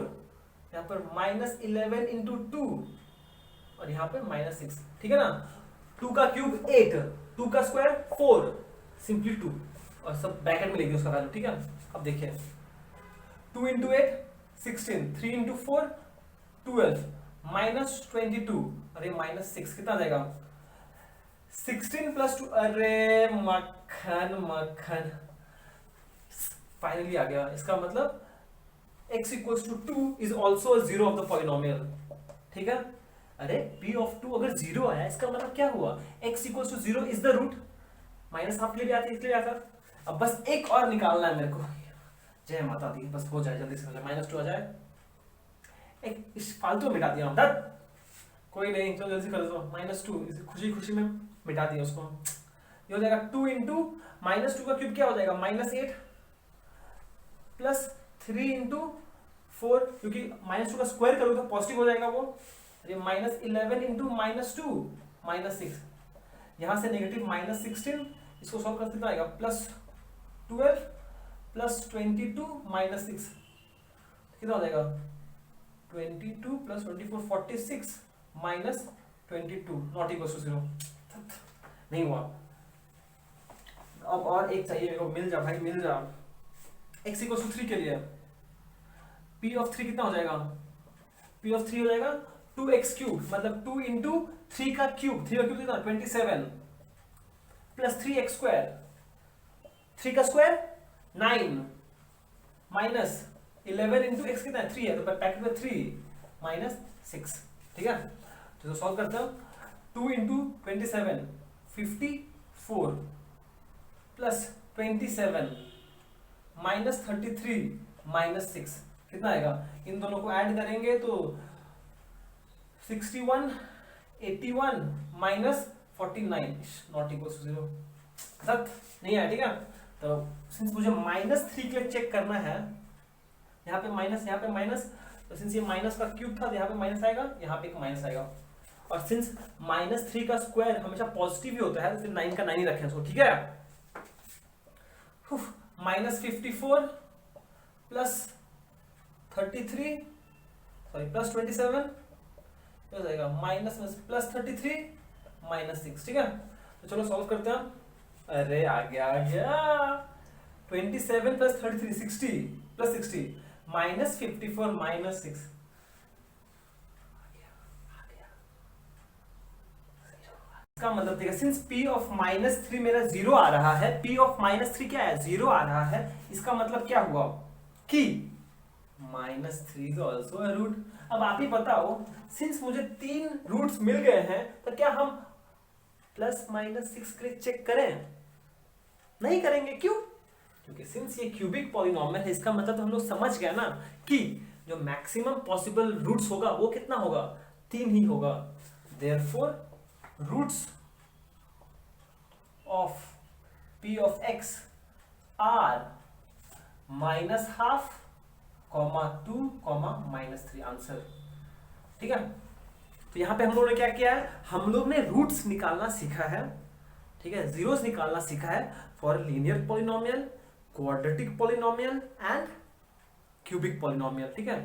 यहाँ पर माइनस 11 इंटू 2, और यहाँ पे माइनस 6। ठीक है ना, 2 का क्यूब 8, 2 का स्क्वायर 4, सिंपली 2, और सब ब्रैकेट में लिख दिया उसका वैल्यू। ठीक है, अब देखिए 2 इंटू 8 16, 3 इंटू 4 12, माइनस 22, अरे माइनस 6, कितना आ जाएगा 16 प्लस 2, अरे मक्खन मक्खन, फाइनली आ गया। इसका मतलब x equals to 2 is also 0 of the polynomial. ठीक है, अरे p ऑफ 2 अगर 0 आया इसका मतलब क्या हुआ, x equals to 0 is the root, minus half के लिए आती है इसलिए आता। अब बस एक और निकालना है मेरे को, जय माता दी, बस हो जाए जल्दी से, पहले माइनस 2 आ जाए, एक इस फालतू में मिटा दिया हम दर्द, कोई नहीं चलो जल्दी कर दो, माइनस 2 इसे खुशी खुशी में मिटा दिया उसको। ये हो जाएगा 2 इंटू माइनस 2 का क्यूब क्या हो जाएगा माइनस 8 प्लस 3 इंटू 4, क्योंकि माइनस 2 का स्क्वायर करो तो पॉजिटिव हो जाएगा वो, ये माइनस 11 इंटू माइनस 2 माइनस 6, यहां से नेगेटिव माइनस 16, इसको सॉल्व करते कितना आएगा प्लस 12 प्लस 22 माइनस 6, कितना हो जाएगा 22 plus 24 46 minus 22 not equal to 0, नहीं हुआ। अब और एक चाहिए मेरे को, मिल जा भाई मिल जा। x इक्वल टू 3 के लिए p ऑफ 3 कितना हो जाएगा, p ऑफ 3 हो जाएगा 2x क्यूब, मतलब 2 इंटू 3 का क्यूब, 3 का क्यूब कितना 27 प्लस 3x स्क्वायर, 3 का स्क्वायर 9 माइनस 11 इंटू x कितना है 3 है, तो पैकेट में 3 माइनस 6, ठीक है। तो सॉल्व करते हो, 2 इंटू 27 54 प्लस 27 माइनस 33 माइनस 6, कितना आएगा, इन दोनों को ऐड करेंगे तो 61 81 माइनस 49 नॉट इक्वल टू 0, नहीं है, ठीक है। तो सिंस मुझे माइनस 3 के लिए चेक करना है, यहाँ पे माइनस, तो सिंस ये माइनस का क्यूब था, यहाँ पे माइनस आएगा, यहाँ पे एक माइनस आएगा, और सिंस माइनस 3 का स्क्वायर हमेशा पॉजिटिव ही होता है, तो फिर 9 का 9 ही रखें इसको, ठीक है। माइनस 54 प्लस 33 सॉरी प्लस 27 हो जाएगा माइनस प्लस 33 माइनस 6, ठीक है। तो चलो सॉल्व करते हैं, अरे आ गया 27 प्लस 33 60 प्लस 60 माइनस 54 माइनस 6, इसका मतलब देखिए सिंस p ऑफ माइनस 3 मेरा 0 आ रहा है, p ऑफ माइनस 3 क्या है 0 आ रहा है, इसका मतलब क्या हुआ कि minus 3 is also a root. अब आप ही बताओ, सिंस मुझे 3 रूट्स मिल गए हैं, तो क्या हम प्लस माइनस 6 के लिए चेक करें, नहीं करेंगे, क्यों, क्योंकि सिंस ये क्यूबिक पॉलिनोमियल है, इसका मतलब तो हम लोग समझ गए ना कि जो मैक्सिमम पॉसिबल रूट्स होगा वो कितना होगा 3 ही होगा, therefore roots of p of x are minus half comma 2 comma minus 3 answer, ठीक है। तो यहां पे हम लोगों ने क्या किया है, हम लोग ने रूट्स निकालना सीखा है, ठीक है, जीरोस निकालना सीखा है for linear polynomial, quadratic polynomial and cubic polynomial, ठीक है।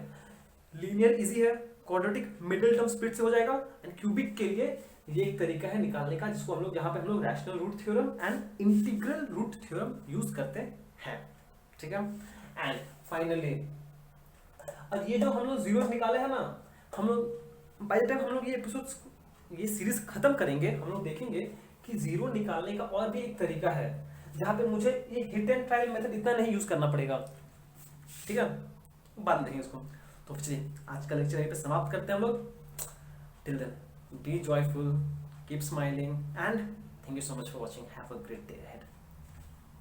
लीनियर इजी है, क्वाड्रेटिक मिडिल टर्म स्प्लिट से हो जाएगा, एंड क्यूबिक के लिए ये एक तरीका है निकालने का, जिसको हम लोग यहाँ पे हम लोग rational root theorem and integral root theorem use करते हैं, ठीक है। एंड फाइनली अब ये जो हम लोग जीरो निकाले हैं ना, हम लोग बाय द टाइम हम लोग ये एपिसोड ये सीरीज खत्म करेंगे, हम लोग देखेंगे कि जीरो निकालने का और भी एक तरीका है, जहाँ पे मुझे ये हिट एंड ट्रायल मेथड इतना नहीं यूज करना पड़ेगा, ठीक है, बाद में देखेंगे उसको। तो चलिए आज का लेक्चर यहीं पे समाप्त करते हैं हम लोग। Till then be joyful, keep smiling, and thank you so much for watching. Have a great day ahead.